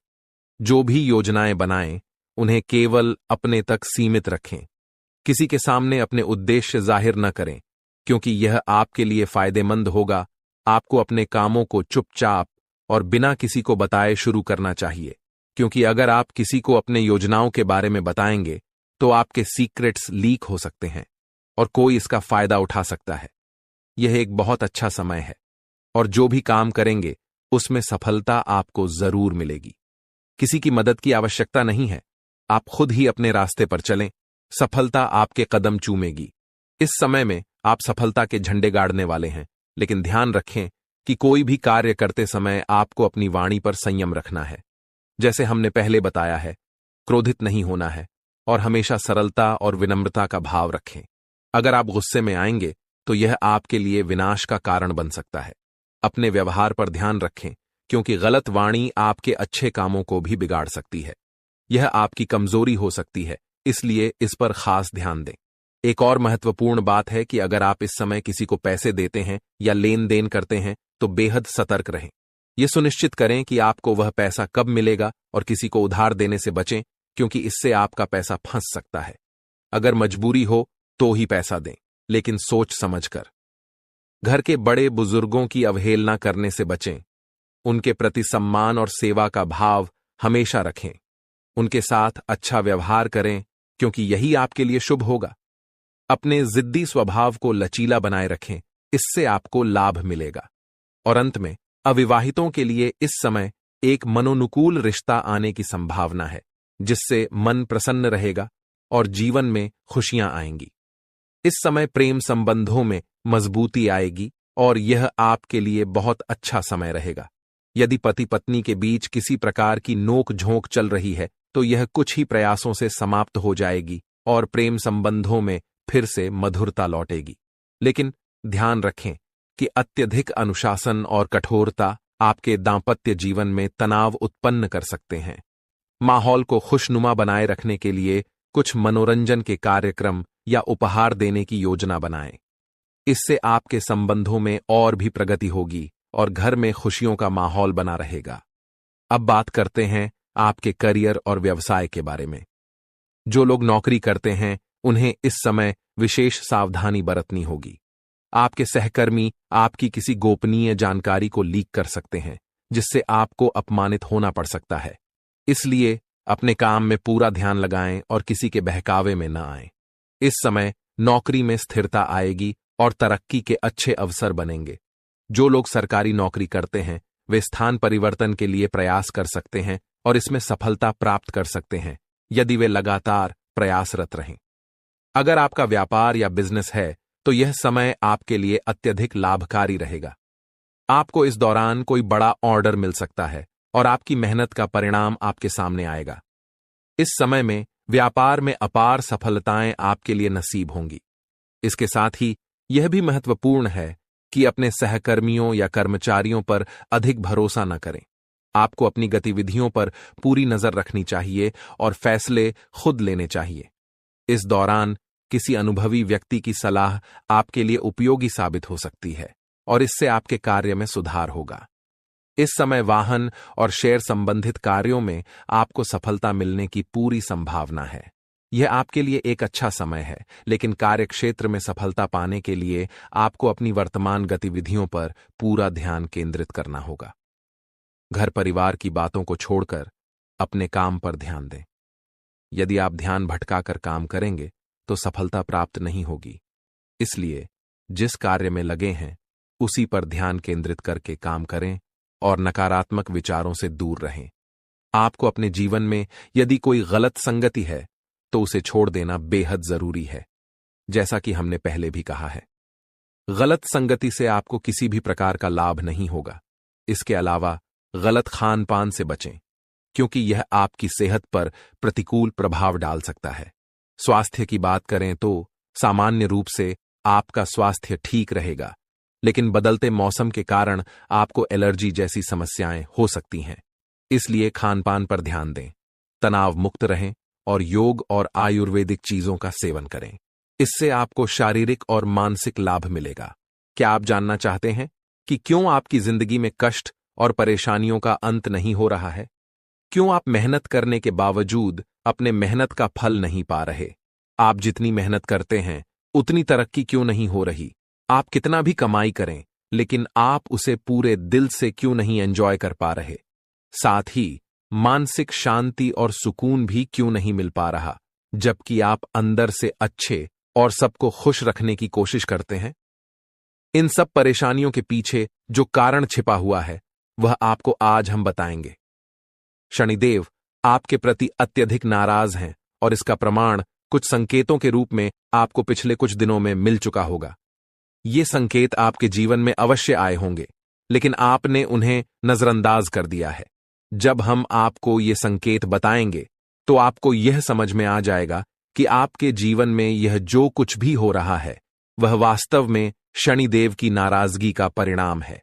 जो भी योजनाएं बनाएं, उन्हें केवल अपने तक सीमित रखें। किसी के सामने अपने उद्देश्य जाहिर न करें, क्योंकि यह आपके लिए फायदेमंद होगा। आपको अपने कामों को चुपचाप और बिना किसी को बताए शुरू करना चाहिए, क्योंकि अगर आप किसी को अपने योजनाओं के बारे में बताएंगे तो आपके सीक्रेट्स लीक हो सकते हैं और कोई इसका फायदा उठा सकता है। यह एक बहुत अच्छा समय है और जो भी काम करेंगे उसमें सफलता आपको जरूर मिलेगी। किसी की मदद की आवश्यकता नहीं है, आप खुद ही अपने रास्ते पर चलें, सफलता आपके कदम चूमेगी। इस समय में आप सफलता के झंडे गाड़ने वाले हैं, लेकिन ध्यान रखें कि कोई भी कार्य करते समय आपको अपनी वाणी पर संयम रखना है। जैसे हमने पहले बताया है, क्रोधित नहीं होना है और हमेशा सरलता और विनम्रता का भाव रखें। अगर आप गुस्से में आएंगे तो यह आपके लिए विनाश का कारण बन सकता है। अपने व्यवहार पर ध्यान रखें, क्योंकि गलत वाणी आपके अच्छे कामों को भी बिगाड़ सकती है। यह आपकी कमजोरी हो सकती है, इसलिए इस पर खास ध्यान दें। एक और महत्वपूर्ण बात है कि अगर आप इस समय किसी को पैसे देते हैं या लेन देन करते हैं तो बेहद सतर्क रहें। यह सुनिश्चित करें कि आपको वह पैसा कब मिलेगा और किसी को उधार देने से बचें, क्योंकि इससे आपका पैसा फंस सकता है। अगर मजबूरी हो तो ही पैसा दें, लेकिन सोच समझकर। घर के बड़े बुजुर्गों की अवहेलना करने से बचें। उनके प्रति सम्मान और सेवा का भाव हमेशा रखें। उनके साथ अच्छा व्यवहार करें, क्योंकि यही आपके लिए शुभ होगा। अपने जिद्दी स्वभाव को लचीला बनाए रखें, इससे आपको लाभ मिलेगा। और अंत में अविवाहितों के लिए इस समय एक मनोनुकूल रिश्ता आने की संभावना है, जिससे मन प्रसन्न रहेगा और जीवन में खुशियां आएंगी। इस समय प्रेम संबंधों में मजबूती आएगी और यह आपके लिए बहुत अच्छा समय रहेगा। यदि पति पत्नी के बीच किसी प्रकार की नोक झोंक चल रही है तो यह कुछ ही प्रयासों से समाप्त हो जाएगी और प्रेम संबंधों में फिर से मधुरता लौटेगी। लेकिन ध्यान रखें कि अत्यधिक अनुशासन और कठोरता आपके दांपत्य जीवन में तनाव उत्पन्न कर सकते हैं। माहौल को खुशनुमा बनाए रखने के लिए कुछ मनोरंजन के कार्यक्रम या उपहार देने की योजना बनाएं। इससे आपके संबंधों में और भी प्रगति होगी और घर में खुशियों का माहौल बना रहेगा। अब बात करते हैं आपके करियर और व्यवसाय के बारे में। जो लोग नौकरी करते हैं उन्हें इस समय विशेष सावधानी बरतनी होगी। आपके सहकर्मी आपकी किसी गोपनीय जानकारी को लीक कर सकते हैं, जिससे आपको अपमानित होना पड़ सकता है। इसलिए अपने काम में पूरा ध्यान लगाएं और किसी के बहकावे में न आएं। इस समय नौकरी में स्थिरता आएगी और तरक्की के अच्छे अवसर बनेंगे। जो लोग सरकारी नौकरी करते हैं वे स्थान परिवर्तन के लिए प्रयास कर सकते हैं और इसमें सफलता प्राप्त कर सकते हैं, यदि वे लगातार प्रयासरत रहें। अगर आपका व्यापार या बिजनेस है तो यह समय आपके लिए अत्यधिक लाभकारी रहेगा। आपको इस दौरान कोई बड़ा ऑर्डर मिल सकता है और आपकी मेहनत का परिणाम आपके सामने आएगा। इस समय में व्यापार में अपार सफलताएं आपके लिए नसीब होंगी। इसके साथ ही यह भी महत्वपूर्ण है कि अपने सहकर्मियों या कर्मचारियों पर अधिक भरोसा न करें। आपको अपनी गतिविधियों पर पूरी नजर रखनी चाहिए और फैसले खुद लेने चाहिए। इस दौरान किसी अनुभवी व्यक्ति की सलाह आपके लिए उपयोगी साबित हो सकती है और इससे आपके कार्य में सुधार होगा। इस समय वाहन और शेयर संबंधित कार्यों में आपको सफलता मिलने की पूरी संभावना है। यह आपके लिए एक अच्छा समय है, लेकिन कार्यक्षेत्र में सफलता पाने के लिए आपको अपनी वर्तमान गतिविधियों पर पूरा ध्यान केंद्रित करना होगा। घर परिवार की बातों को छोड़कर अपने काम पर ध्यान दें। यदि आप ध्यान भटकाकर काम करेंगे तो सफलता प्राप्त नहीं होगी। इसलिए जिस कार्य में लगे हैं उसी पर ध्यान केंद्रित करके काम करें और नकारात्मक विचारों से दूर रहें। आपको अपने जीवन में यदि कोई गलत संगति है तो उसे छोड़ देना बेहद जरूरी है। जैसा कि हमने पहले भी कहा है, गलत संगति से आपको किसी भी प्रकार का लाभ नहीं होगा। इसके अलावा गलत खान पान से बचें, क्योंकि यह आपकी सेहत पर प्रतिकूल प्रभाव डाल सकता है। स्वास्थ्य की बात करें तो सामान्य रूप से आपका स्वास्थ्य ठीक रहेगा, लेकिन बदलते मौसम के कारण आपको एलर्जी जैसी समस्याएं हो सकती हैं। इसलिए खानपान पर ध्यान दें, तनाव मुक्त रहें और योग और आयुर्वेदिक चीजों का सेवन करें। इससे आपको शारीरिक और मानसिक लाभ मिलेगा। क्या आप जानना चाहते हैं कि क्यों आपकी जिंदगी में कष्ट और परेशानियों का अंत नहीं हो रहा है? क्यों आप मेहनत करने के बावजूद अपने मेहनत का फल नहीं पा रहे? आप जितनी मेहनत करते हैं उतनी तरक्की क्यों नहीं हो रही? आप कितना भी कमाई करें लेकिन आप उसे पूरे दिल से क्यों नहीं एंजॉय कर पा रहे? साथ ही मानसिक शांति और सुकून भी क्यों नहीं मिल पा रहा, जबकि आप अंदर से अच्छे और सबको खुश रखने की कोशिश करते हैं? इन सब परेशानियों के पीछे जो कारण छिपा हुआ है वह आपको आज हम बताएंगे। शनिदेव आपके प्रति अत्यधिक नाराज हैं और इसका प्रमाण कुछ संकेतों के रूप में आपको पिछले कुछ दिनों में मिल चुका होगा। ये संकेत आपके जीवन में अवश्य आए होंगे, लेकिन आपने उन्हें नजरअंदाज कर दिया है। जब हम आपको ये संकेत बताएंगे तो आपको यह समझ में आ जाएगा कि आपके जीवन में यह जो कुछ भी हो रहा है वह वास्तव में शनिदेव की नाराजगी का परिणाम है।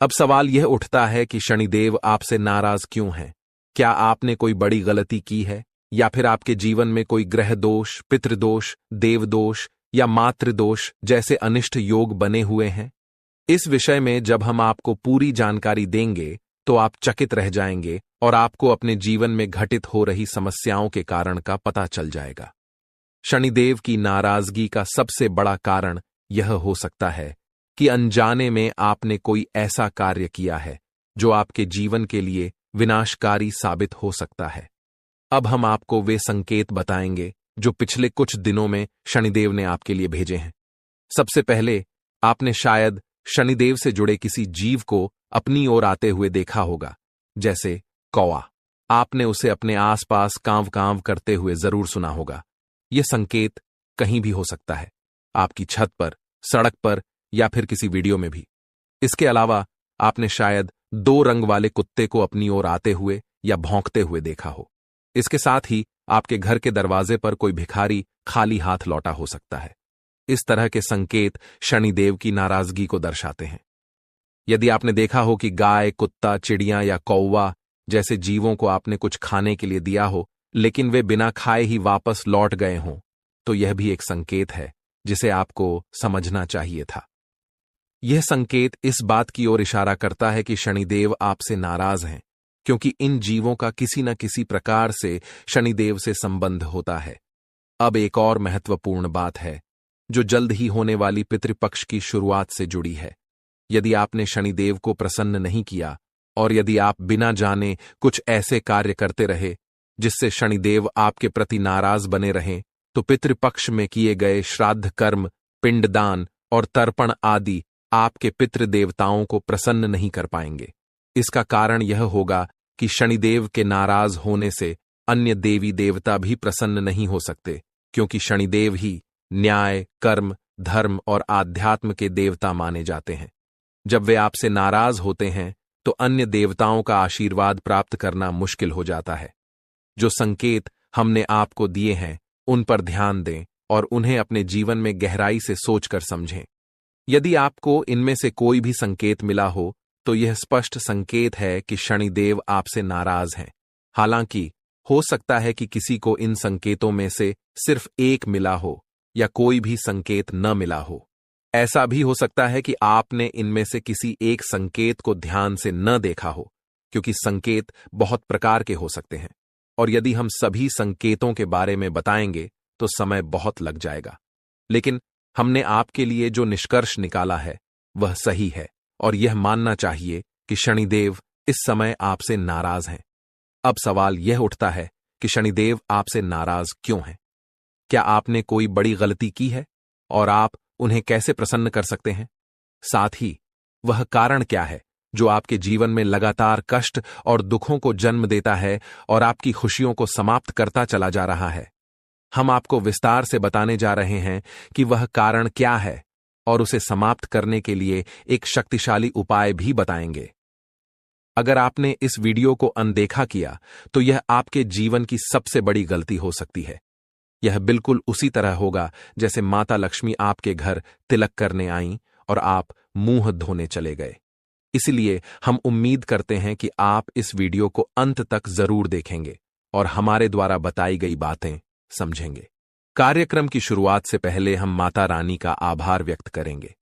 अब सवाल यह उठता है कि शनिदेव आपसे नाराज क्यों हैं? क्या आपने कोई बड़ी गलती की है या फिर आपके जीवन में कोई ग्रह दोष, पितृदोष, देवदोष या मातृदोष जैसे अनिष्ट योग बने हुए हैं? इस विषय में जब हम आपको पूरी जानकारी देंगे तो आप चकित रह जाएंगे और आपको अपने जीवन में घटित हो रही समस्याओं के कारण का पता चल जाएगा। शनिदेव की नाराजगी का सबसे बड़ा कारण यह हो सकता है कि अनजाने में आपने कोई ऐसा कार्य किया है जो आपके जीवन के लिए विनाशकारी साबित हो सकता है। अब हम आपको वे संकेत बताएंगे जो पिछले कुछ दिनों में शनिदेव ने आपके लिए भेजे हैं। सबसे पहले आपने शायद शनिदेव से जुड़े किसी जीव को अपनी ओर आते हुए देखा होगा, जैसे कौवा। आपने उसे अपने आसपास कांव कांव करते हुए जरूर सुना होगा। यह संकेत कहीं भी हो सकता है, आपकी छत पर, सड़क पर या फिर किसी वीडियो में भी। इसके अलावा आपने शायद 2 रंग वाले कुत्ते को अपनी ओर आते हुए या भौंकते हुए देखा हो। इसके साथ ही आपके घर के दरवाजे पर कोई भिखारी खाली हाथ लौटा हो सकता है। इस तरह के संकेत शनिदेव की नाराजगी को दर्शाते हैं। यदि आपने देखा हो कि गाय, कुत्ता, चिड़िया या कौवा जैसे जीवों को आपने कुछ खाने के लिए दिया हो, लेकिन वे बिना खाए ही वापस लौट गए हों, तो यह भी एक संकेत है जिसे आपको समझना चाहिए था। यह संकेत इस बात की ओर इशारा करता है कि शनिदेव आपसे नाराज हैं, क्योंकि इन जीवों का किसी न किसी प्रकार से शनिदेव से संबंध होता है। अब एक और महत्वपूर्ण बात है, जो जल्द ही होने वाली पितृपक्ष की शुरुआत से जुड़ी है। यदि आपने शनिदेव को प्रसन्न नहीं किया और यदि आप बिना जाने कुछ ऐसे कार्य करते रहे जिससे शनिदेव आपके प्रति नाराज बने रहें, तो पितृपक्ष में किए गए श्राद्ध कर्म, पिंडदान और तर्पण आदि आपके पितृ देवताओं को प्रसन्न नहीं कर पाएंगे। इसका कारण यह होगा कि शनिदेव के नाराज होने से अन्य देवी देवता भी प्रसन्न नहीं हो सकते, क्योंकि शनिदेव ही न्याय, कर्म, धर्म और आध्यात्म के देवता माने जाते हैं। जब वे आपसे नाराज होते हैं तो अन्य देवताओं का आशीर्वाद प्राप्त करना मुश्किल हो जाता है। जो संकेत हमने आपको दिए हैं उन पर ध्यान दें और उन्हें अपने जीवन में गहराई से सोचकर समझें। यदि आपको इनमें से कोई भी संकेत मिला हो तो यह स्पष्ट संकेत है कि शनिदेव आपसे नाराज हैं। हालांकि हो सकता है कि किसी को इन संकेतों में से सिर्फ एक मिला हो या कोई भी संकेत न मिला हो। ऐसा भी हो सकता है कि आपने इनमें से किसी एक संकेत को ध्यान से न देखा हो, क्योंकि संकेत बहुत प्रकार के हो सकते हैं और यदि हम सभी संकेतों के बारे में बताएंगे तो समय बहुत लग जाएगा। लेकिन हमने आपके लिए जो निष्कर्ष निकाला है वह सही है और यह मानना चाहिए कि शनिदेव इस समय आपसे नाराज हैं। अब सवाल यह उठता है कि शनिदेव आपसे नाराज क्यों हैं? क्या आपने कोई बड़ी गलती की है और आप उन्हें कैसे प्रसन्न कर सकते हैं? साथ ही वह कारण क्या है जो आपके जीवन में लगातार कष्ट और दुखों को जन्म देता है और आपकी खुशियों को समाप्त करता चला जा रहा है? हम आपको विस्तार से बताने जा रहे हैं कि वह कारण क्या है और उसे समाप्त करने के लिए एक शक्तिशाली उपाय भी बताएंगे। अगर आपने इस वीडियो को अनदेखा किया तो यह आपके जीवन की सबसे बड़ी गलती हो सकती है। यह बिल्कुल उसी तरह होगा जैसे माता लक्ष्मी आपके घर तिलक करने आईं और आप मुंह धोने चले गए। इसलिए हम उम्मीद करते हैं कि आप इस वीडियो को अंत तक जरूर देखेंगे और हमारे द्वारा बताई गई बातें समझेंगे। कार्यक्रम की शुरुआत से पहले हम माता रानी का आभार व्यक्त करेंगे।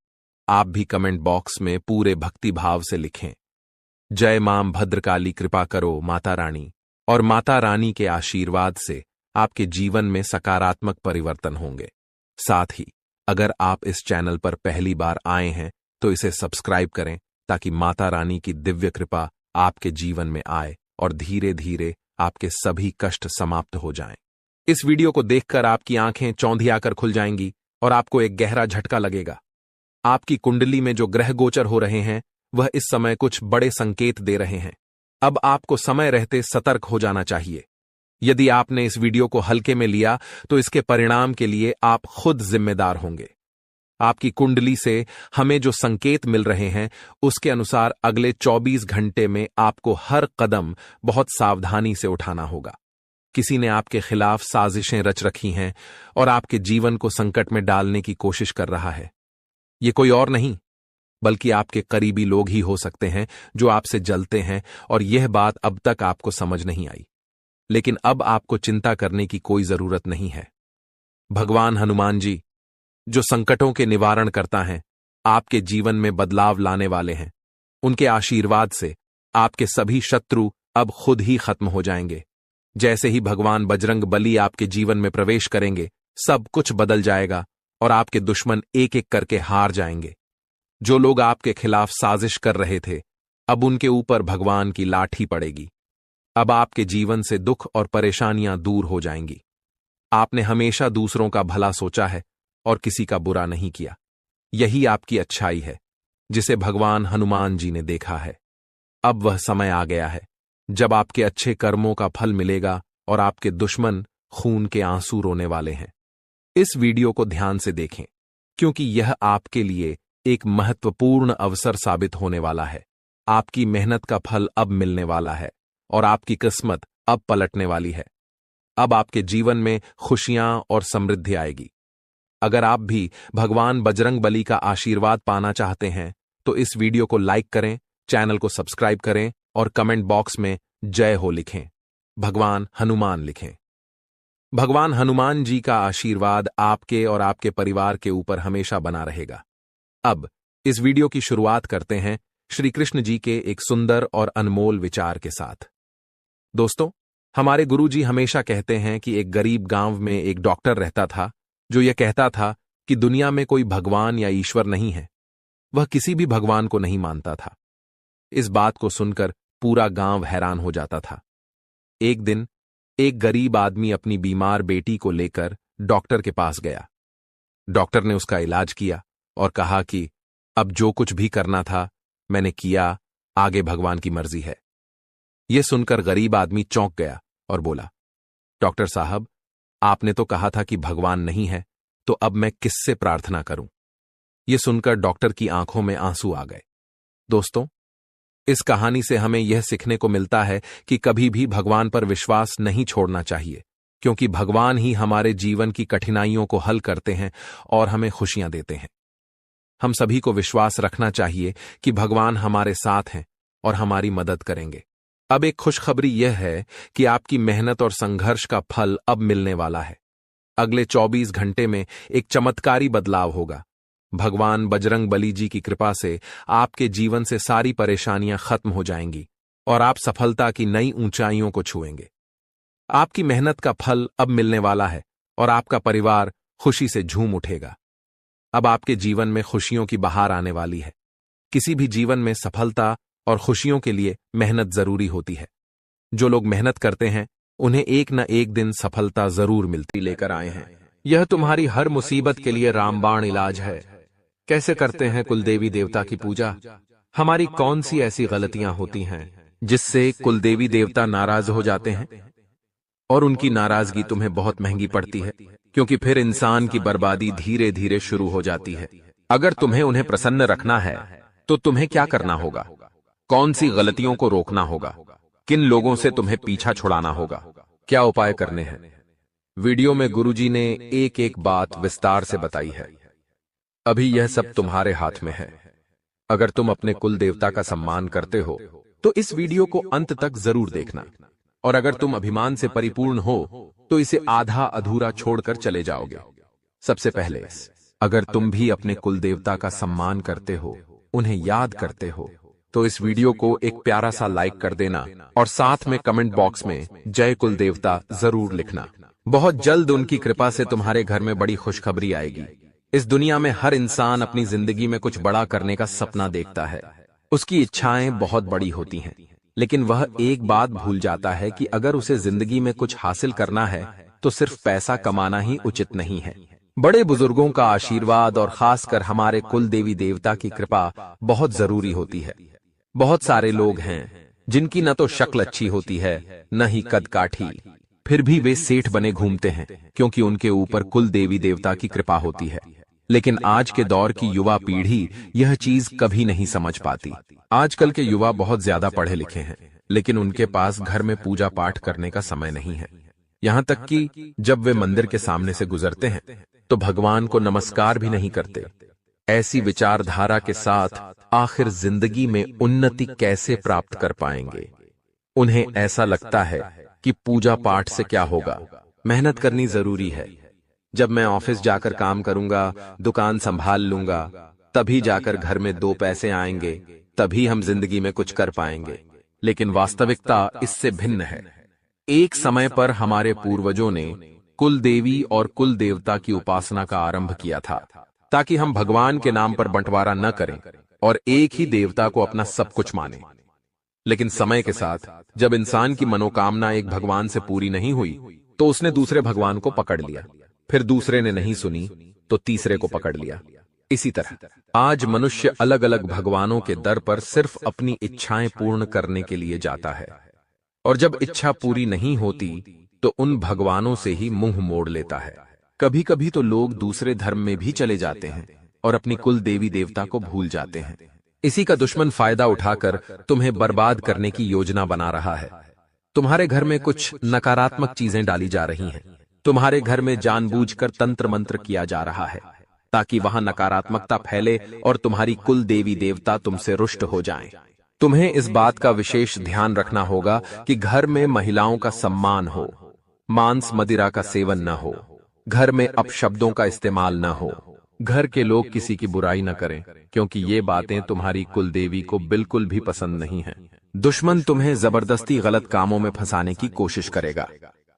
आप भी कमेंट बॉक्स में पूरे भक्ति भाव से लिखें, जय मां भद्रकाली, कृपा करो माता रानी। और माता रानी के आशीर्वाद से आपके जीवन में सकारात्मक परिवर्तन होंगे। साथ ही अगर आप इस चैनल पर पहली बार आए हैं तो इसे सब्सक्राइब करें ताकि माता रानी की दिव्य कृपा आपके जीवन में आए और धीरे धीरे आपके सभी कष्ट समाप्त हो जाएं। इस वीडियो को देखकर आपकी आंखें चौंधी आकर खुल जाएंगी और आपको एक गहरा झटका लगेगा। आपकी कुंडली में जो ग्रह गोचर हो रहे हैं वह इस समय कुछ बड़े संकेत दे रहे हैं। अब आपको समय रहते सतर्क हो जाना चाहिए। यदि आपने इस वीडियो को हल्के में लिया तो इसके परिणाम के लिए आप खुद जिम्मेदार होंगे। आपकी कुंडली से हमें जो संकेत मिल रहे हैं उसके अनुसार अगले 24 घंटे में आपको हर कदम बहुत सावधानी से उठाना होगा। किसी ने आपके खिलाफ साजिशें रच रखी हैं और आपके जीवन को संकट में डालने की कोशिश कर रहा है। ये कोई और नहीं बल्कि आपके करीबी लोग ही हो सकते हैं जो आपसे जलते हैं और यह बात अब तक आपको समझ नहीं आई। लेकिन अब आपको चिंता करने की कोई जरूरत नहीं है। भगवान हनुमान जी, जो संकटों के निवारण करता है, आपके जीवन में बदलाव लाने वाले हैं। उनके आशीर्वाद से आपके सभी शत्रु अब खुद ही खत्म हो जाएंगे। जैसे ही भगवान बजरंग बली आपके जीवन में प्रवेश करेंगे, सब कुछ बदल जाएगा और आपके दुश्मन एक एक करके हार जाएंगे। जो लोग आपके खिलाफ साजिश कर रहे थे, अब उनके ऊपर भगवान की लाठी पड़ेगी। अब आपके जीवन से दुख और परेशानियां दूर हो जाएंगी। आपने हमेशा दूसरों का भला सोचा है और किसी का बुरा नहीं किया। यही आपकी अच्छाई है, जिसे भगवान हनुमान जी ने देखा है। अब वह समय आ गया है जब आपके अच्छे कर्मों का फल मिलेगा और आपके दुश्मन खून के आंसू रोने वाले हैं। इस वीडियो को ध्यान से देखें, क्योंकि यह आपके लिए एक महत्वपूर्ण अवसर साबित होने वाला है। आपकी मेहनत का फल अब मिलने वाला है और आपकी किस्मत अब पलटने वाली है। अब आपके जीवन में खुशियां और समृद्धि आएगी। अगर आप भी भगवान बजरंगबली का आशीर्वाद पाना चाहते हैं तो इस वीडियो को लाइक करें, चैनल को सब्सक्राइब करें और कमेंट बॉक्स में जय हो लिखें। भगवान हनुमान लिखें। भगवान हनुमान जी का आशीर्वाद आपके और आपके परिवार के ऊपर हमेशा बना रहेगा। अब इस वीडियो की शुरुआत करते हैं श्री कृष्ण जी के एक सुंदर और अनमोल विचार के साथ। दोस्तों, हमारे गुरुजी हमेशा कहते हैं कि एक गरीब गांव में एक डॉक्टर रहता था जो यह कहता था कि दुनिया में कोई भगवान या ईश्वर नहीं है। वह किसी भी भगवान को नहीं मानता था। इस बात को सुनकर पूरा गांव हैरान हो जाता था। एक दिन एक गरीब आदमी अपनी बीमार बेटी को लेकर डॉक्टर के पास गया। डॉक्टर ने उसका इलाज किया और कहा कि अब जो कुछ भी करना था मैंने किया, आगे भगवान की मर्जी है। यह सुनकर गरीब आदमी चौंक गया और बोला, डॉक्टर साहब, आपने तो कहा था कि भगवान नहीं है, तो अब मैं किससे प्रार्थना करूं? यह सुनकर डॉक्टर की आंखों में आंसू आ गए। दोस्तों, इस कहानी से हमें यह सीखने को मिलता है कि कभी भी भगवान पर विश्वास नहीं छोड़ना चाहिए, क्योंकि भगवान ही हमारे जीवन की कठिनाइयों को हल करते हैं और हमें खुशियां देते हैं। हम सभी को विश्वास रखना चाहिए कि भगवान हमारे साथ हैं और हमारी मदद करेंगे। अब एक खुशखबरी यह है कि आपकी मेहनत और संघर्ष का फल अब मिलने वाला है। अगले 24 घंटे में एक चमत्कारी बदलाव होगा। भगवान बजरंगबली जी की कृपा से आपके जीवन से सारी परेशानियां खत्म हो जाएंगी और आप सफलता की नई ऊंचाइयों को छुएंगे। आपकी मेहनत का फल अब मिलने वाला है और आपका परिवार खुशी से झूम उठेगा। अब आपके जीवन में खुशियों की बहार आने वाली है। किसी भी जीवन में सफलता और खुशियों के लिए मेहनत जरूरी होती है। जो लोग मेहनत करते हैं उन्हें एक न एक दिन सफलता जरूर मिलती। लेकर आए हैं, यह तुम्हारी हर मुसीबत के लिए रामबाण इलाज है। कैसे करते हैं कुलदेवी देवता की पूजा? हमारी कौन सी ऐसी गलतियां होती हैं जिससे कुलदेवी देवता नाराज हो जाते हैं और उनकी नाराजगी तुम्हें बहुत महंगी पड़ती है, क्योंकि फिर इंसान की बर्बादी धीरे धीरे शुरू हो जाती है। अगर तुम्हें उन्हें प्रसन्न रखना है तो तुम्हें क्या करना होगा? कौन सी गलतियों को रोकना होगा? किन लोगों से तुम्हें पीछा छुड़ाना होगा? क्या उपाय करने हैं? वीडियो में गुरुजी ने एक एक बात विस्तार से बताई है। अभी यह सब तुम्हारे हाथ में है। अगर तुम अपने कुल देवता का सम्मान करते हो तो इस वीडियो को अंत तक जरूर देखना, और अगर तुम अभिमान से परिपूर्ण हो तो इसे आधा अधूरा छोड़कर चले जाओगे। सबसे पहले, अगर तुम भी अपने कुल देवता का सम्मान करते हो, उन्हें याद करते हो, तो इस वीडियो को एक प्यारा सा लाइक कर देना और साथ में कमेंट बॉक्स में जय कुल देवता जरूर लिखना। बहुत जल्द उनकी कृपा से तुम्हारे घर में बड़ी खुशखबरी आएगी। इस दुनिया में हर इंसान अपनी जिंदगी में कुछ बड़ा करने का सपना देखता है। उसकी इच्छाएं बहुत बड़ी होती हैं, लेकिन वह एक बात भूल जाता है कि अगर उसे जिंदगी में कुछ हासिल करना है तो सिर्फ पैसा कमाना ही उचित नहीं है। बड़े बुजुर्गों का आशीर्वाद और खासकर हमारे कुल देवी देवता की कृपा बहुत जरूरी होती है। बहुत सारे लोग हैं जिनकी न तो शक्ल अच्छी होती है, न ही कद काठी, फिर भी वे सेठ बने घूमते हैं क्योंकि उनके ऊपर कुल देवी देवता की कृपा होती है। लेकिन आज के दौर की युवा पीढ़ी यह चीज कभी नहीं समझ पाती। आजकल के युवा बहुत ज्यादा पढ़े लिखे हैं, लेकिन उनके पास घर में पूजा पाठ करने का समय नहीं है। यहाँ तक कि जब वे मंदिर के सामने से गुजरते हैं तो भगवान को नमस्कार भी नहीं करते। ऐसी विचारधारा के साथ आखिर जिंदगी में उन्नति कैसे प्राप्त कर पाएंगे? उन्हें ऐसा लगता है कि पूजा पाठ से क्या होगा, मेहनत करनी जरूरी है। जब मैं ऑफिस जाकर काम करूंगा, दुकान संभाल लूंगा, तभी जाकर घर में 2 पैसे आएंगे, तभी हम जिंदगी में कुछ कर पाएंगे। लेकिन वास्तविकता इससे भिन्न है। एक समय पर हमारे पूर्वजों ने कुल देवी और कुल देवता की उपासना का आरंभ किया था, ताकि हम भगवान के नाम पर बंटवारा न करें और एक ही देवता को अपना सब कुछ माने। लेकिन समय के साथ जब इंसान की मनोकामना एक भगवान से पूरी नहीं हुई, तो उसने दूसरे भगवान को पकड़ लिया, फिर दूसरे ने नहीं सुनी तो तीसरे को पकड़ लिया। इसी तरह आज मनुष्य अलग अलग भगवानों के दर पर सिर्फ अपनी इच्छाएं पूर्ण करने के लिए जाता है, और जब इच्छा पूरी नहीं होती तो उन भगवानों से ही मुंह मोड़ लेता है। कभी कभी तो लोग दूसरे धर्म में भी चले जाते हैं और अपनी कुल देवी देवता को भूल जाते हैं। इसी का दुश्मन फायदा उठाकर तुम्हें बर्बाद करने की योजना बना रहा है। तुम्हारे घर में कुछ नकारात्मक चीजें डाली जा रही हैं। तुम्हारे घर में जानबूझकर तंत्र मंत्र किया जा रहा है ताकि वहां नकारात्मकता फैले और तुम्हारी कुल देवी देवता तुमसे रुष्ट हो जाएं। तुम्हें इस बात का विशेष ध्यान रखना होगा कि घर में महिलाओं का सम्मान हो, मांस मदिरा का सेवन न हो, घर में अपशब्दों का इस्तेमाल न हो, घर के लोग किसी की बुराई न करें, क्योंकि ये बातें तुम्हारी कुल देवी को बिल्कुल भी पसंद नहीं हैं। दुश्मन तुम्हें जबरदस्ती गलत कामों में फंसाने की कोशिश करेगा।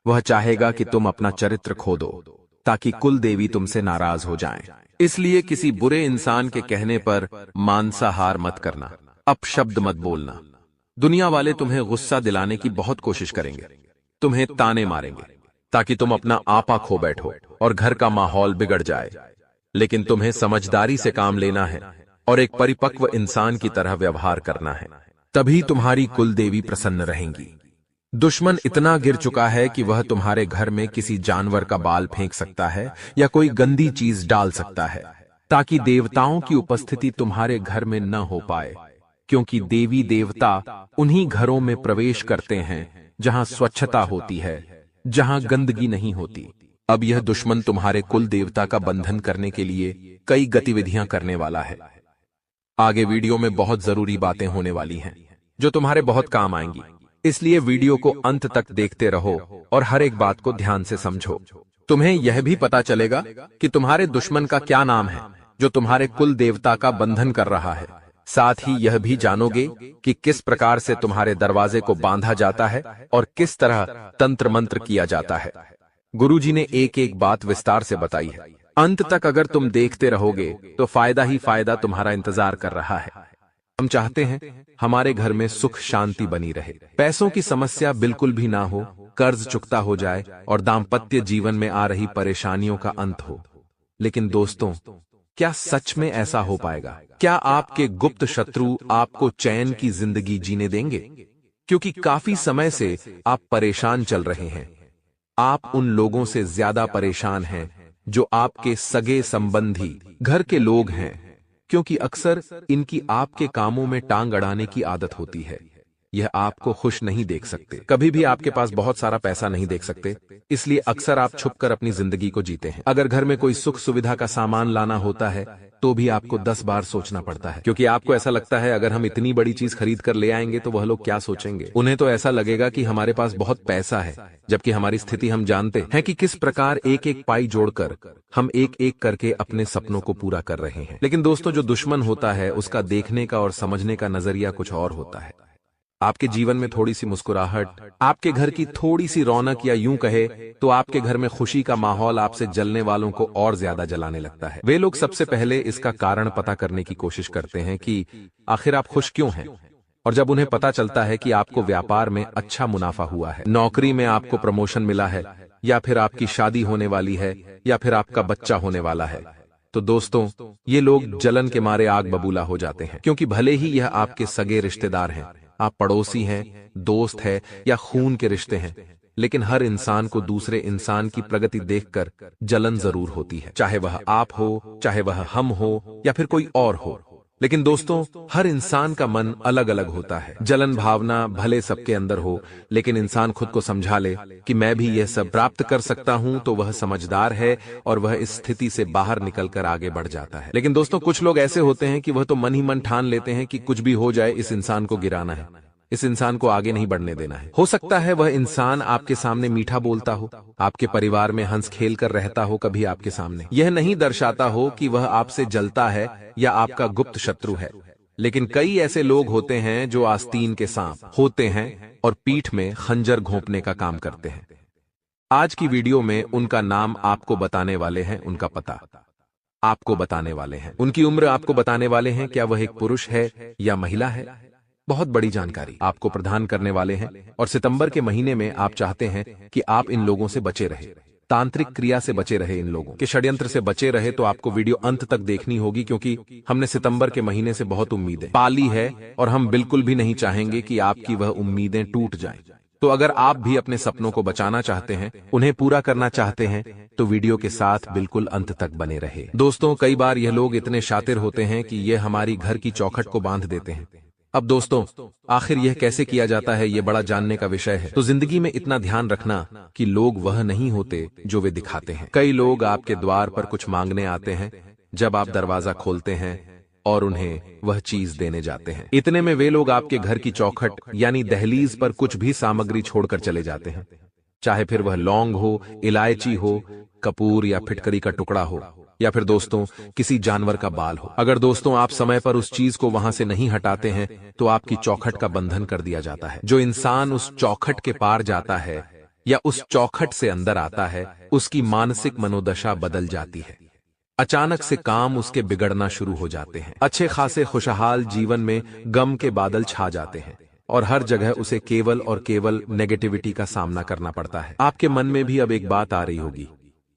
वह चाहेगा कि तुम अपना चरित्र खो दो ताकि कुल देवी तुमसे नाराज हो जाएं। इसलिए किसी बुरे इंसान के कहने पर मांसाहार मत करना, अपशब्द मत बोलना। दुनिया वाले तुम्हें गुस्सा दिलाने की बहुत कोशिश करेंगे, तुम्हें ताने मारेंगे ताकि तुम अपना आपा खो बैठो और घर का माहौल बिगड़ जाए। लेकिन तुम्हें समझदारी से काम लेना है और एक परिपक्व इंसान की तरह व्यवहार करना है, तभी तुम्हारी कुल देवी प्रसन्न रहेंगी। दुश्मन इतना गिर चुका है कि वह तुम्हारे घर में किसी जानवर का बाल फेंक सकता है या कोई गंदी चीज डाल सकता है ताकि देवताओं की उपस्थिति तुम्हारे घर में न हो पाए, क्योंकि देवी देवता उन्हीं घरों में प्रवेश करते हैं जहां स्वच्छता होती है, जहां गंदगी नहीं होती। अब यह दुश्मन तुम्हारे कुल देवता का बंधन करने के लिए कई गतिविधियां करने वाला है। आगे वीडियो में बहुत जरूरी बातें होने वाली हैं जो तुम्हारे बहुत काम आएंगी, इसलिए वीडियो को अंत तक देखते रहो और हर एक बात को ध्यान से समझो। तुम्हें यह भी पता चलेगा कि तुम्हारे दुश्मन का क्या नाम है जो तुम्हारे कुल देवता का बंधन कर रहा है। साथ ही यह भी जानोगे कि किस प्रकार से तुम्हारे दरवाजे को बांधा जाता है और किस तरह तंत्र मंत्र किया जाता है। गुरुजी ने एक एक बात विस्तार से बताई है। अंत तक अगर तुम देखते रहोगे तो फायदा ही फायदा तुम्हारा इंतजार कर रहा है। हम चाहते हैं हमारे घर में सुख शांति बनी रहे, पैसों की समस्या बिल्कुल भी ना हो, कर्ज चुकता हो जाए और दाम्पत्य जीवन में आ रही परेशानियों का अंत हो। लेकिन दोस्तों, क्या सच में ऐसा हो पाएगा? क्या आपके गुप्त शत्रु आपको चैन की जिंदगी जीने देंगे? क्योंकि काफी समय से आप परेशान चल रहे हैं। आप उन लोगों से ज्यादा परेशान हैं जो आपके सगे संबंधी घर के लोग हैं, क्योंकि अक्सर इनकी आपके कामों में टांग अड़ाने की आदत होती है। यह आपको खुश नहीं देख सकते, कभी भी आपके पास बहुत सारा पैसा नहीं देख सकते, इसलिए अक्सर आप छुपकर अपनी जिंदगी को जीते हैं। अगर घर में कोई सुख सुविधा का सामान लाना होता है तो भी आपको 10 बार सोचना पड़ता है, क्योंकि आपको ऐसा लगता है अगर हम इतनी बड़ी चीज खरीद कर ले आएंगे तो वह लोग क्या सोचेंगे। उन्हें तो ऐसा लगेगा कि हमारे पास बहुत पैसा है, जबकि हमारी स्थिति हम जानते हैं कि किस प्रकार एक एक पाई जोड़कर हम एक एक करके अपने सपनों को पूरा कर रहे हैं। लेकिन दोस्तों, जो दुश्मन होता है उसका देखने का और समझने का नजरिया कुछ और होता है। आपके जीवन में थोड़ी सी मुस्कुराहट, आपके घर की थोड़ी सी रौनक, या यूं कहे तो आपके घर में खुशी का माहौल आपसे जलने वालों को और ज्यादा जलाने लगता है। वे लोग सबसे पहले इसका कारण पता करने की कोशिश करते हैं कि आखिर आप खुश क्यों हैं। और जब उन्हें पता चलता है कि आपको व्यापार में अच्छा मुनाफा हुआ है, नौकरी में आपको प्रमोशन मिला है, या फिर आपकी शादी होने वाली है, या फिर आपका बच्चा होने वाला है, तो दोस्तों, ये लोग जलन के मारे आग बबूला हो जाते हैं। क्योंकि भले ही यह आपके सगे रिश्तेदार हैं, आप पड़ोसी हैं, दोस्त हैं या खून के रिश्ते हैं, लेकिन हर इंसान को दूसरे इंसान की प्रगति देखकर जलन जरूर होती है, चाहे वह आप हो, चाहे वह हम हो, या फिर कोई और हो। लेकिन दोस्तों, हर इंसान का मन अलग अलग होता है। जलन भावना भले सबके अंदर हो, लेकिन इंसान खुद को समझा ले कि मैं भी यह सब प्राप्त कर सकता हूं, तो वह समझदार है और वह इस स्थिति से बाहर निकलकर आगे बढ़ जाता है। लेकिन दोस्तों, कुछ लोग ऐसे होते हैं कि वह तो मन ही मन ठान लेते हैं कि कुछ भी हो जाए इस इंसान को गिराना है, इस इंसान को आगे नहीं बढ़ने देना है। हो सकता है वह इंसान आपके सामने मीठा बोलता हो, आपके परिवार में हंस खेल कर रहता हो, कभी आपके सामने यह नहीं दर्शाता हो कि वह आपसे जलता है या आपका गुप्त शत्रु है। लेकिन कई ऐसे लोग होते हैं जो आस्तीन के सांप होते हैं और पीठ में खंजर घोंपने का काम करते हैं। आज की वीडियो में उनका नाम आपको बताने वाले हैं, उनका पता आपको बताने वाले हैं, उनकी उम्र आपको बताने वाले हैं, क्या वह एक पुरुष है या महिला है। बहुत बड़ी जानकारी आपको प्रदान करने वाले हैं और सितंबर के महीने में आप चाहते हैं कि आप इन लोगों से बचे रहे, तांत्रिक क्रिया से बचे रहे, इन लोगों के षड्यंत्र से बचे रहे, तो आपको वीडियो अंत तक देखनी होगी क्योंकि हमने सितंबर के महीने से बहुत उम्मीदें पाली है और हम बिल्कुल भी नहीं चाहेंगे कि आपकी वह उम्मीदें टूट जाएं। तो अगर आप भी अपने सपनों को बचाना चाहते हैं, उन्हें पूरा करना चाहते हैं, तो वीडियो के साथ बिल्कुल अंत तक बने रहे। दोस्तों, कई बार यह लोग इतने शातिर होते हैं कि ये हमारी घर की चौखट को बांध देते हैं। अब दोस्तों, आखिर यह कैसे किया जाता है, ये बड़ा जानने का विषय है। तो जिंदगी में इतना ध्यान रखना कि लोग वह नहीं होते जो वे दिखाते हैं। कई लोग आपके द्वार पर कुछ मांगने आते हैं, जब आप दरवाजा खोलते हैं और उन्हें वह चीज देने जाते हैं, इतने में वे लोग आपके घर की चौखट यानी दहलीज पर कुछ भी सामग्री छोड़कर चले जाते हैं, चाहे फिर वह लौंग हो, इलायची हो, कपूर या फिटकरी का टुकड़ा हो, या फिर दोस्तों किसी जानवर का बाल हो। अगर दोस्तों आप समय पर उस चीज को वहां से नहीं हटाते हैं तो आपकी चौखट का बंधन कर दिया जाता है। जो इंसान उस चौखट के पार जाता है या उस चौखट से अंदर आता है, उसकी मानसिक मनोदशा बदल जाती है। अचानक से काम उसके बिगड़ना शुरू हो जाते हैं। अच्छे खासे खुशहाल जीवन में गम के बादल छा जाते हैं और हर जगह उसे केवल और केवल नेगेटिविटी का सामना करना पड़ता है। आपके मन में भी अब एक बात आ रही होगी,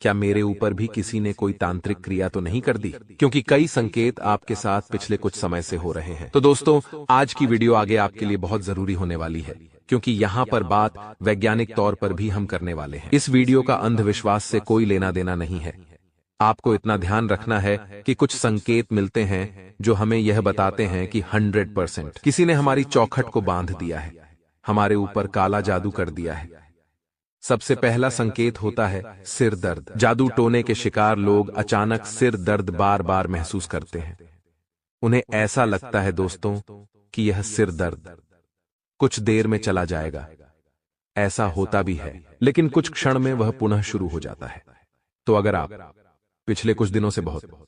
क्या मेरे ऊपर भी किसी ने कोई तांत्रिक क्रिया तो नहीं कर दी? क्योंकि कई संकेत आपके साथ पिछले कुछ समय से हो रहे हैं। तो दोस्तों, आज की वीडियो आगे आपके लिए बहुत जरूरी होने वाली है, क्योंकि यहाँ पर बात वैज्ञानिक तौर पर भी हम करने वाले हैं। इस वीडियो का अंधविश्वास से कोई लेना देना नहीं है। आपको इतना ध्यान रखना है कि कुछ संकेत मिलते हैं जो हमें यह बताते हैं कि 100% किसी ने हमारी चौखट को बांध दिया है, हमारे ऊपर काला जादू कर दिया है। सबसे पहला संकेत होता है सिर दर्द। जादू टोने के शिकार लोग अचानक सिर दर्द बार बार महसूस करते हैं। उन्हें ऐसा लगता है दोस्तों कि यह सिर दर्द कुछ देर में चला जाएगा। ऐसा होता भी है, लेकिन कुछ क्षण में वह पुनः शुरू हो जाता है। तो अगर आप पिछले कुछ दिनों से बहुत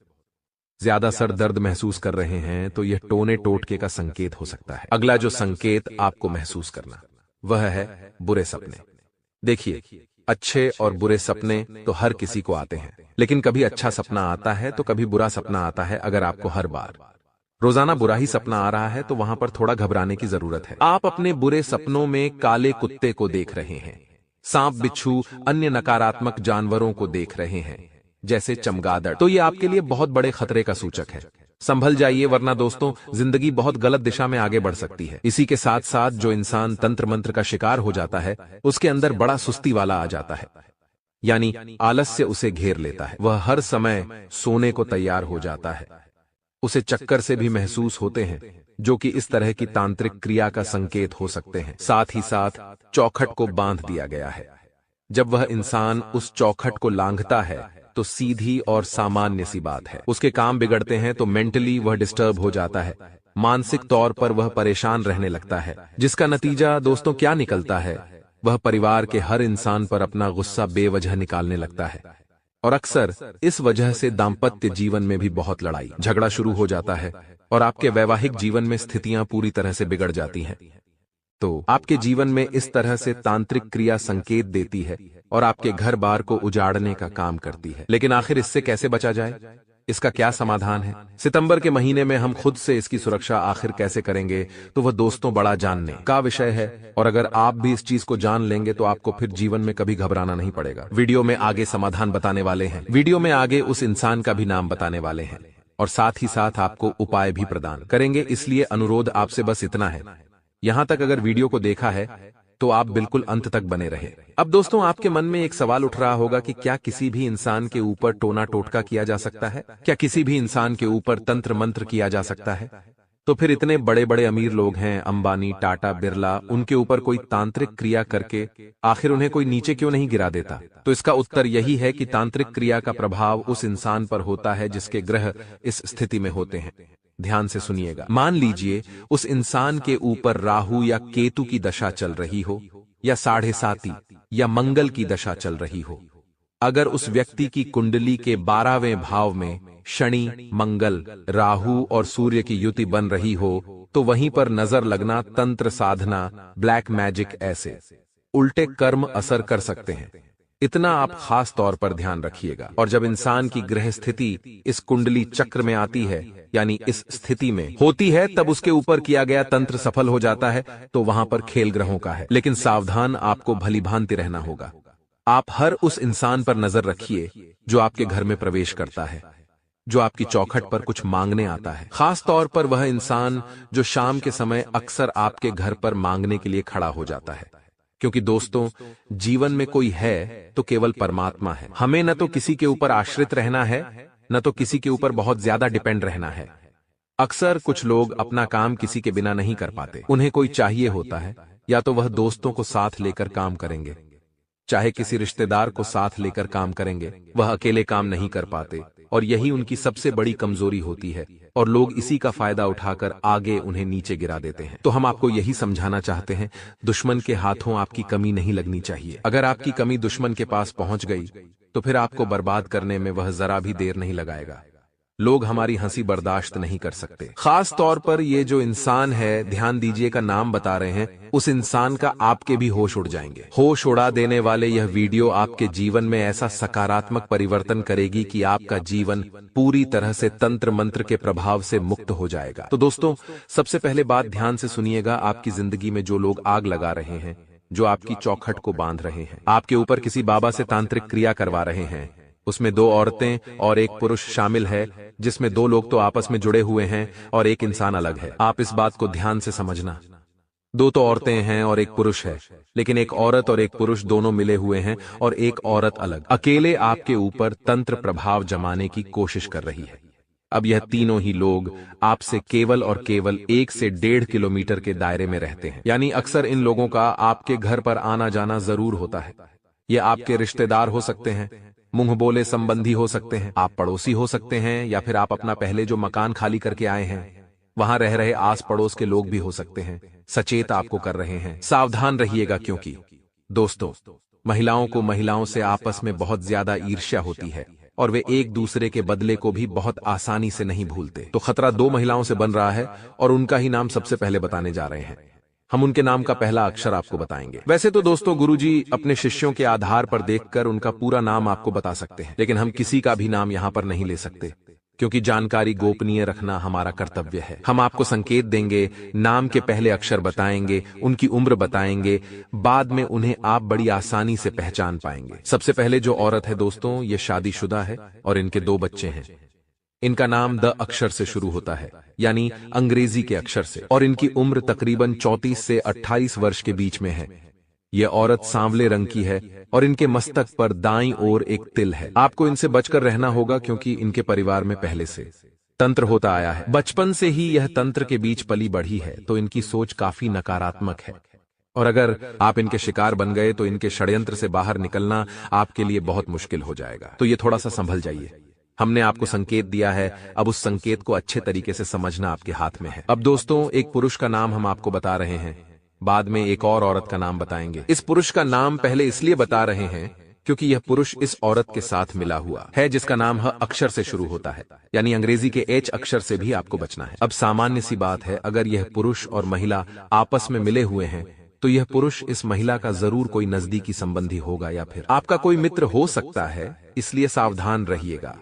ज्यादा सर दर्द महसूस कर रहे हैं, तो यह टोने टोटके का संकेत हो सकता है। अगला जो संकेत आपको महसूस करना, वह है बुरे सपने। देखिए, अच्छे और बुरे सपने तो हर किसी को आते हैं, लेकिन कभी अच्छा सपना आता है तो कभी बुरा सपना आता है। अगर आपको हर बार रोजाना बुरा ही सपना आ रहा है तो वहां पर थोड़ा घबराने की जरूरत है। आप अपने बुरे सपनों में काले कुत्ते को देख रहे हैं, सांप, बिच्छू, अन्य नकारात्मक जानवरों को देख रहे हैं, जैसे चमगादड़, तो ये आपके लिए बहुत बड़े खतरे का सूचक है। संभल जाइए, वरना दोस्तों जिंदगी बहुत गलत दिशा में आगे बढ़ सकती है। इसी के साथ साथ जो इंसान तंत्र मंत्र का शिकार हो जाता है, उसके अंदर बड़ा सुस्ती वाला आ जाता है, यानी आलस्य उसे घेर लेता है। वह हर समय सोने को तैयार हो जाता है। उसे चक्कर से भी महसूस होते हैं, जो कि इस तरह की तांत्रिक क्रिया का संकेत हो सकते हैं। साथ ही साथ चौखट को बांध दिया गया है। जब वह इंसान उस चौखट को लांघता है तो सीधी और सामान्य सी बात है, उसके काम बिगड़ते हैं। तो मेंटली वह डिस्टर्ब हो जाता है, मानसिक तौर पर वह परेशान रहने लगता है, जिसका नतीजा दोस्तों क्या निकलता है? वह परिवार के हर इंसान पर अपना गुस्सा बेवजह निकालने लगता है और अक्सर इस वजह से दाम्पत्य जीवन में भी बहुत लड़ाई झगड़ा शुरू हो जाता है और आपके वैवाहिक जीवन में स्थितियां पूरी तरह से बिगड़ जाती हैं। तो आपके जीवन में इस तरह से तांत्रिक क्रिया संकेत देती है और आपके घर बार को उजाड़ने का काम करती है। लेकिन आखिर इससे कैसे बचा जाए? इसका क्या समाधान है? सितंबर के महीने में हम खुद से इसकी सुरक्षा आखिर कैसे करेंगे, तो वह दोस्तों बड़ा जानने का विषय है। और अगर आप भी इस चीज को जान लेंगे तो आपको फिर जीवन में कभी घबराना नहीं पड़ेगा। वीडियो में आगे समाधान बताने वाले हैं, वीडियो में आगे उस इंसान का भी नाम बताने वाले हैं और साथ ही साथ आपको उपाय भी प्रदान करेंगे। इसलिए अनुरोध आपसे बस इतना है, यहां तक अगर वीडियो को देखा है तो आप बिल्कुल अंत तक बने रहे। अब दोस्तों, आपके मन में एक सवाल उठ रहा होगा कि क्या किसी भी इंसान के ऊपर टोना टोटका किया जा सकता है? क्या किसी भी इंसान के ऊपर तंत्र मंत्र किया जा सकता है? तो फिर इतने बड़े बड़े अमीर लोग हैं, अंबानी, टाटा, बिरला, उनके ऊपर कोई तांत्रिक क्रिया करके आखिर उन्हें कोई नीचे क्यों नहीं गिरा देता? तो इसका उत्तर यही है कि तांत्रिक क्रिया का प्रभाव उस इंसान पर होता है जिसके ग्रह इस स्थिति में होते हैं। ध्यान से सुनिएगा। मान लीजिए उस इंसान के ऊपर राहु या केतु की दशा चल रही हो, या 7.5 या मंगल की दशा चल रही हो। अगर उस व्यक्ति की कुंडली के 12वें भाव में शनि, मंगल, राहु और सूर्य की युति बन रही हो, तो वहीं पर नजर लगना, तंत्र साधना, ब्लैक मैजिक ऐसे उल्टे कर्म असर कर सकते हैं। इतना आप खास तौर पर ध्यान रखिएगा। और जब इंसान की ग्रह स्थिति इस कुंडली चक्र में आती है, यानी इस स्थिति में होती है, तब उसके ऊपर किया गया तंत्र सफल हो जाता है। तो वहां पर खेल ग्रहों का है, लेकिन सावधान आपको भली भांति रहना होगा। आप हर उस इंसान पर नजर रखिए जो आपके घर में प्रवेश करता है, जो आपकी चौखट पर कुछ मांगने आता है। खास तौर पर वह इंसान जो शाम के समय अक्सर आपके घर पर मांगने के लिए खड़ा हो जाता है। क्योंकि दोस्तों, जीवन में कोई है तो केवल परमात्मा है। हमें न तो किसी के ऊपर आश्रित रहना है, न तो किसी के ऊपर बहुत ज्यादा डिपेंड रहना है। अक्सर कुछ लोग अपना काम किसी के बिना नहीं कर पाते। उन्हें कोई चाहिए होता है, या तो वह दोस्तों को साथ लेकर काम करेंगे, चाहे किसी रिश्तेदार को साथ लेकर काम करेंगे। वह अकेले काम नहीं कर पाते, और यही उनकी सबसे बड़ी कमजोरी होती है, और लोग इसी का फायदा उठाकर आगे उन्हें नीचे गिरा देते हैं। तो हम आपको यही समझाना चाहते हैं, दुश्मन के हाथों आपकी कमी नहीं लगनी चाहिए। अगर आपकी कमी दुश्मन के पास पहुंच गई तो फिर आपको बर्बाद करने में वह जरा भी देर नहीं लगाएगा। लोग हमारी हंसी बर्दाश्त नहीं कर सकते। खास तौर पर ये जो इंसान है, ध्यान दीजिए का नाम बता रहे हैं, उस इंसान का आपके भी होश उड़ जाएंगे। होश उड़ा देने वाले यह वीडियो आपके जीवन में ऐसा सकारात्मक परिवर्तन करेगी कि आपका जीवन पूरी तरह से तंत्र मंत्र के प्रभाव से मुक्त हो जाएगा। तो दोस्तों, सबसे पहले बात ध्यान से सुनिएगा। आपकी जिंदगी में जो लोग आग लगा रहे हैं, जो आपकी चौखट को बांध रहे हैं, आपके ऊपर किसी बाबा से तांत्रिक क्रिया करवा रहे हैं, उसमें 2 औरतें और 1 पुरुष शामिल है, जिसमें 2 लोग तो आपस में जुड़े हुए हैं और 1 इंसान अलग है। आप इस बात को ध्यान से समझना। 2 तो औरतें हैं और 1 पुरुष है, लेकिन 1 औरत और 1 पुरुष दोनों मिले हुए हैं और 1 औरत अलग, अकेले आपके ऊपर तंत्र प्रभाव जमाने की कोशिश कर रही है। अब यह तीनों ही लोग आपसे केवल और केवल 1 से 1.5 किलोमीटर के दायरे में रहते हैं। यानी अक्सर इन लोगों का आपके घर पर आना जाना जरूर होता है। ये आपके रिश्तेदार हो सकते हैं, मुंह बोले संबंधी हो सकते हैं, आप पड़ोसी हो सकते हैं, या फिर आप अपना पहले जो मकान खाली करके आए हैं वहां रह रहे आस पड़ोस के लोग भी हो सकते हैं। सचेत आपको कर रहे हैं। सावधान रहिएगा, क्योंकि दोस्तों, महिलाओं को महिलाओं से आपस में बहुत ज्यादा ईर्ष्या होती है और वे एक दूसरे के बदले को भी बहुत आसानी से नहीं भूलते। तो खतरा 2 महिलाओं से बन रहा है और उनका ही नाम सबसे पहले बताने जा रहे हैं। हम उनके नाम का पहला अक्षर आपको बताएंगे। वैसे तो दोस्तों, गुरुजी अपने शिष्यों के आधार पर देखकर उनका पूरा नाम आपको बता सकते हैं, लेकिन हम किसी का भी नाम यहां पर नहीं ले सकते, क्योंकि जानकारी गोपनीय रखना हमारा कर्तव्य है। हम आपको संकेत देंगे, नाम के पहले अक्षर बताएंगे, उनकी उम्र बताएंगे, बाद में उन्हें आप बड़ी आसानी से पहचान पाएंगे। सबसे पहले जो औरत है दोस्तों, ये शादीशुदा है और इनके 2 बच्चे हैं। इनका नाम द अक्षर से शुरू होता है, यानी अंग्रेजी के अक्षर से, और इनकी उम्र तकरीबन 34 से 28 वर्ष के बीच में है। यह औरत सांवले रंग की है और इनके मस्तक पर दाईं ओर एक तिल है। आपको इनसे बचकर रहना होगा, क्योंकि इनके परिवार में पहले से तंत्र होता आया है। बचपन से ही यह तंत्र के बीच पली बढ़ी है, तो इनकी सोच काफी नकारात्मक है। और अगर आप इनके शिकार बन गए तो इनके षड्यंत्र से बाहर निकलना आपके लिए बहुत मुश्किल हो जाएगा। तो ये थोड़ा सा संभल जाइए। हमने आपको संकेत दिया है, अब उस संकेत को अच्छे तरीके से समझना आपके हाथ में है। अब दोस्तों, एक पुरुष का नाम हम आपको बता रहे हैं, बाद में एक और औरत का नाम बताएंगे। इस पुरुष का नाम पहले इसलिए बता रहे हैं क्योंकि यह पुरुष इस औरत के साथ मिला हुआ है, जिसका नाम ह अक्षर से शुरू होता है, यानी अंग्रेजी के H अक्षर से भी आपको बचना है। अब सामान्य सी बात है, अगर यह पुरुष और महिला आपस में मिले हुए हैं तो यह पुरुष इस महिला का जरूर कोई नजदीकी संबंधी होगा, या फिर आपका कोई मित्र हो सकता है। इसलिए सावधान रहिएगा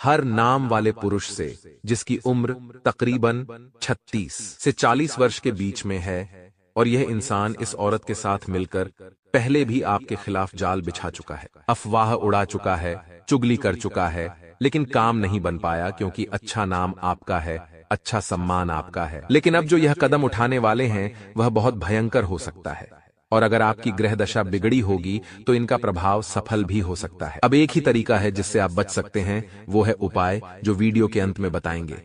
हर नाम वाले पुरुष से जिसकी उम्र तकरीबन 36 से 40 वर्ष के बीच में है, और यह इंसान इस औरत के साथ मिलकर पहले भी आपके खिलाफ जाल बिछा चुका है, अफवाह उड़ा चुका है, चुगली कर चुका है, लेकिन काम नहीं बन पाया, क्योंकि अच्छा नाम आपका है, अच्छा सम्मान आपका है। लेकिन अब जो यह कदम उठाने वाले हैं वह बहुत भयंकर हो सकता है, और अगर आपकी ग्रह दशा बिगड़ी होगी तो इनका प्रभाव सफल भी हो सकता है। अब एक ही तरीका है जिससे आप बच सकते हैं, वो है उपाय, जो वीडियो के अंत में बताएंगे।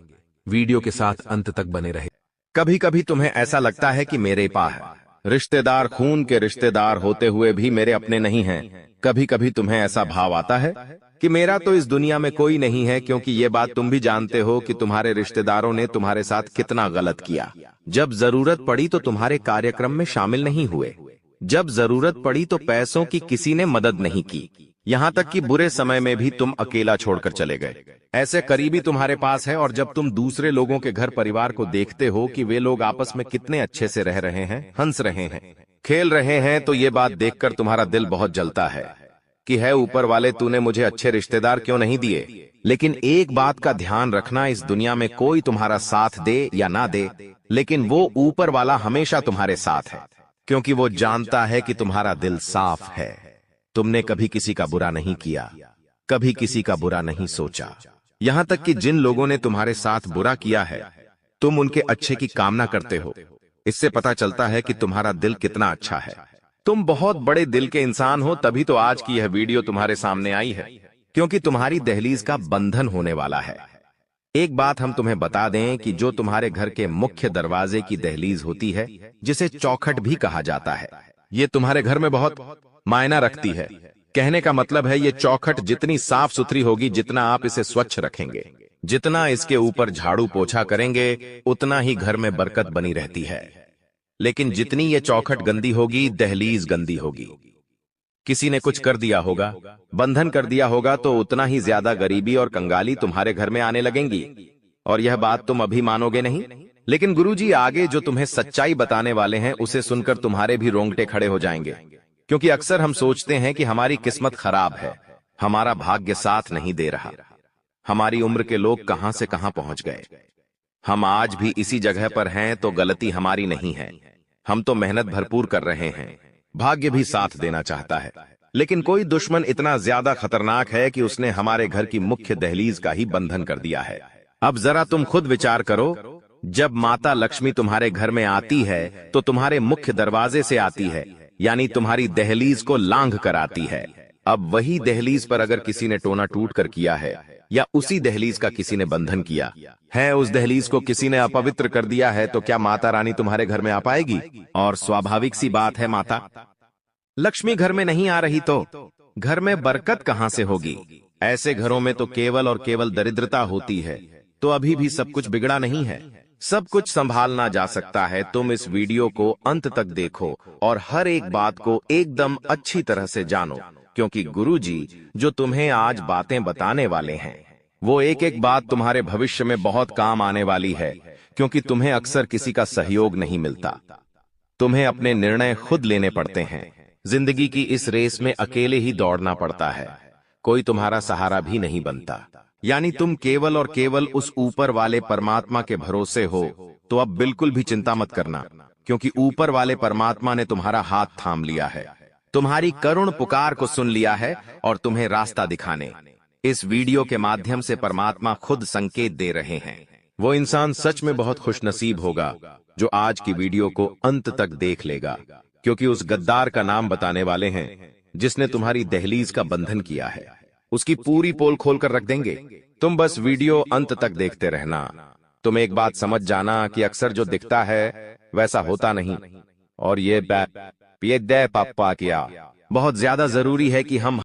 वीडियो के साथ अंत तक बने रहे। कभी कभी तुम्हें ऐसा लगता है कि मेरे पास रिश्तेदार खून के रिश्तेदार होते हुए भी मेरे अपने नहीं हैं। कभी कभी तुम्हें ऐसा भाव आता है कि मेरा तो इस दुनिया में कोई नहीं है, क्योंकि ये बात तुम भी जानते हो कि तुम्हारे रिश्तेदारों ने तुम्हारे साथ कितना गलत किया। जब जरूरत पड़ी तो तुम्हारे कार्यक्रम में शामिल नहीं हुए, जब जरूरत पड़ी तो पैसों की किसी ने मदद नहीं की, यहाँ तक कि बुरे समय में भी तुम अकेला छोड़कर चले गए। ऐसे करीबी तुम्हारे पास है, और जब तुम दूसरे लोगों के घर परिवार को देखते हो कि वे लोग आपस में कितने अच्छे से रह रहे हैं, हंस रहे हैं, खेल रहे हैं, तो ये बात देखकर तुम्हारा दिल बहुत जलता है। कि है ऊपर वाले, तूने मुझे अच्छे रिश्तेदार क्यों नहीं दिए। लेकिन एक बात का ध्यान रखना, इस दुनिया में कोई तुम्हारा साथ दे या ना दे, लेकिन वो ऊपर वाला हमेशा तुम्हारे साथ है, क्योंकि वो जानता है कि तुम्हारा दिल साफ है। तुमने कभी किसी का बुरा नहीं किया, कभी किसी का बुरा नहीं सोचा। यहां तक कि जिन लोगों ने तुम्हारे साथ बुरा किया है, तुम उनके अच्छे की कामना करते हो। इससे पता चलता है कि तुम्हारा दिल कितना अच्छा है। तुम बहुत बड़े दिल के इंसान हो, तभी तो आज की यह वीडियो तुम्हारे सामने आई है, क्योंकि तुम्हारी दहलीज का बंधन होने वाला है। एक बात हम तुम्हें बता दें कि जो तुम्हारे घर के मुख्य दरवाजे की दहलीज होती है, जिसे चौखट भी कहा जाता है, ये तुम्हारे घर में बहुत मायना रखती है। कहने का मतलब है, ये चौखट जितनी साफ सुथरी होगी, जितना आप इसे स्वच्छ रखेंगे, जितना इसके ऊपर झाड़ू पोछा करेंगे, उतना ही घर में बरकत बनी रहती है। लेकिन जितनी ये चौखट गंदी होगी, दहलीज गंदी होगी। किसी ने कुछ कर दिया होगा, बंधन कर दिया होगा, तो उतना ही ज्यादा गरीबी और कंगाली तुम्हारे घर में आने लगेंगी। और यह बात तुम अभी मानोगे नहीं, लेकिन गुरुजी आगे जो तुम्हें सच्चाई बताने वाले हैं, उसे सुनकर तुम्हारे भी रोंगटे खड़े हो जाएंगे। क्योंकि अक्सर हम सोचते हैं कि हमारी किस्मत खराब है, हमारा भाग्य साथ नहीं दे रहा, हमारी उम्र के लोग कहां से कहां पहुंच गए, हम आज भी इसी जगह पर हैं, तो गलती हमारी नहीं है। हम तो मेहनत भरपूर कर रहे हैं, भाग्य भी साथ देना चाहता है, लेकिन कोई दुश्मन इतना ज्यादा खतरनाक है कि उसने हमारे घर की मुख्य दहलीज का ही बंधन कर दिया है। अब जरा तुम खुद विचार करो, जब माता लक्ष्मी तुम्हारे घर में आती है, तो तुम्हारे मुख्य दरवाजे से आती है, यानी तुम्हारी दहलीज को लांघ कर आती है। अब वही दहलीज पर अगर किसी ने टोना टूट कर किया है, या उसी दहलीज का किसी ने बंधन किया है, उस दहलीज को किसी ने अपवित्र कर दिया है, तो क्या माता रानी तुम्हारे घर में आ पाएगी? और स्वाभाविक सी बात है, माता लक्ष्मी घर में नहीं आ रही तो घर में बरकत कहां से होगी? ऐसे घरों में तो केवल और केवल दरिद्रता होती है। तो अभी भी सब कुछ बिगड़ा नहीं है, सब कुछ संभालना जा सकता है। तुम इस वीडियो को अंत तक देखो और हर एक बात को एकदम अच्छी तरह से जानो, क्योंकि गुरुजी जो तुम्हें आज बातें बताने वाले हैं, वो एक एक बात तुम्हारे भविष्य में बहुत काम आने वाली है। क्योंकि तुम्हें अक्सर किसी का सहयोग नहीं मिलता, तुम्हें अपने निर्णय खुद लेने पड़ते हैं। जिंदगी की इस रेस में अकेले ही दौड़ना पड़ता है, कोई तुम्हारा सहारा भी नहीं बनता। यानी तुम केवल और केवल उस ऊपर वाले परमात्मा के भरोसे हो। तो अब बिल्कुल भी चिंता मत करना, क्योंकि ऊपर वाले परमात्मा ने तुम्हारा हाथ थाम लिया है, तुम्हारी करुण पुकार को सुन लिया है और तुम्हें रास्ता दिखाने इस वीडियो के माध्यम से परमात्मा खुद संकेत दे रहे हैं। वो इंसान सच में बहुत खुशनसीब होगा जो आज की वीडियो को अंत तक देख लेगा, क्योंकि उस गद्दार का नाम बताने वाले हैं जिसने तुम्हारी दहलीज का बंधन किया है। उसकी पूरी पोल खोल कर रख देंगे। तुम बस वीडियो अंत तक देखते रहना। तुम एक बात समझ जाना कि अक्सर जो दिखता है वैसा होता नहीं, और ये पापा किया बहुत ज्यादा जरूरी है कि हम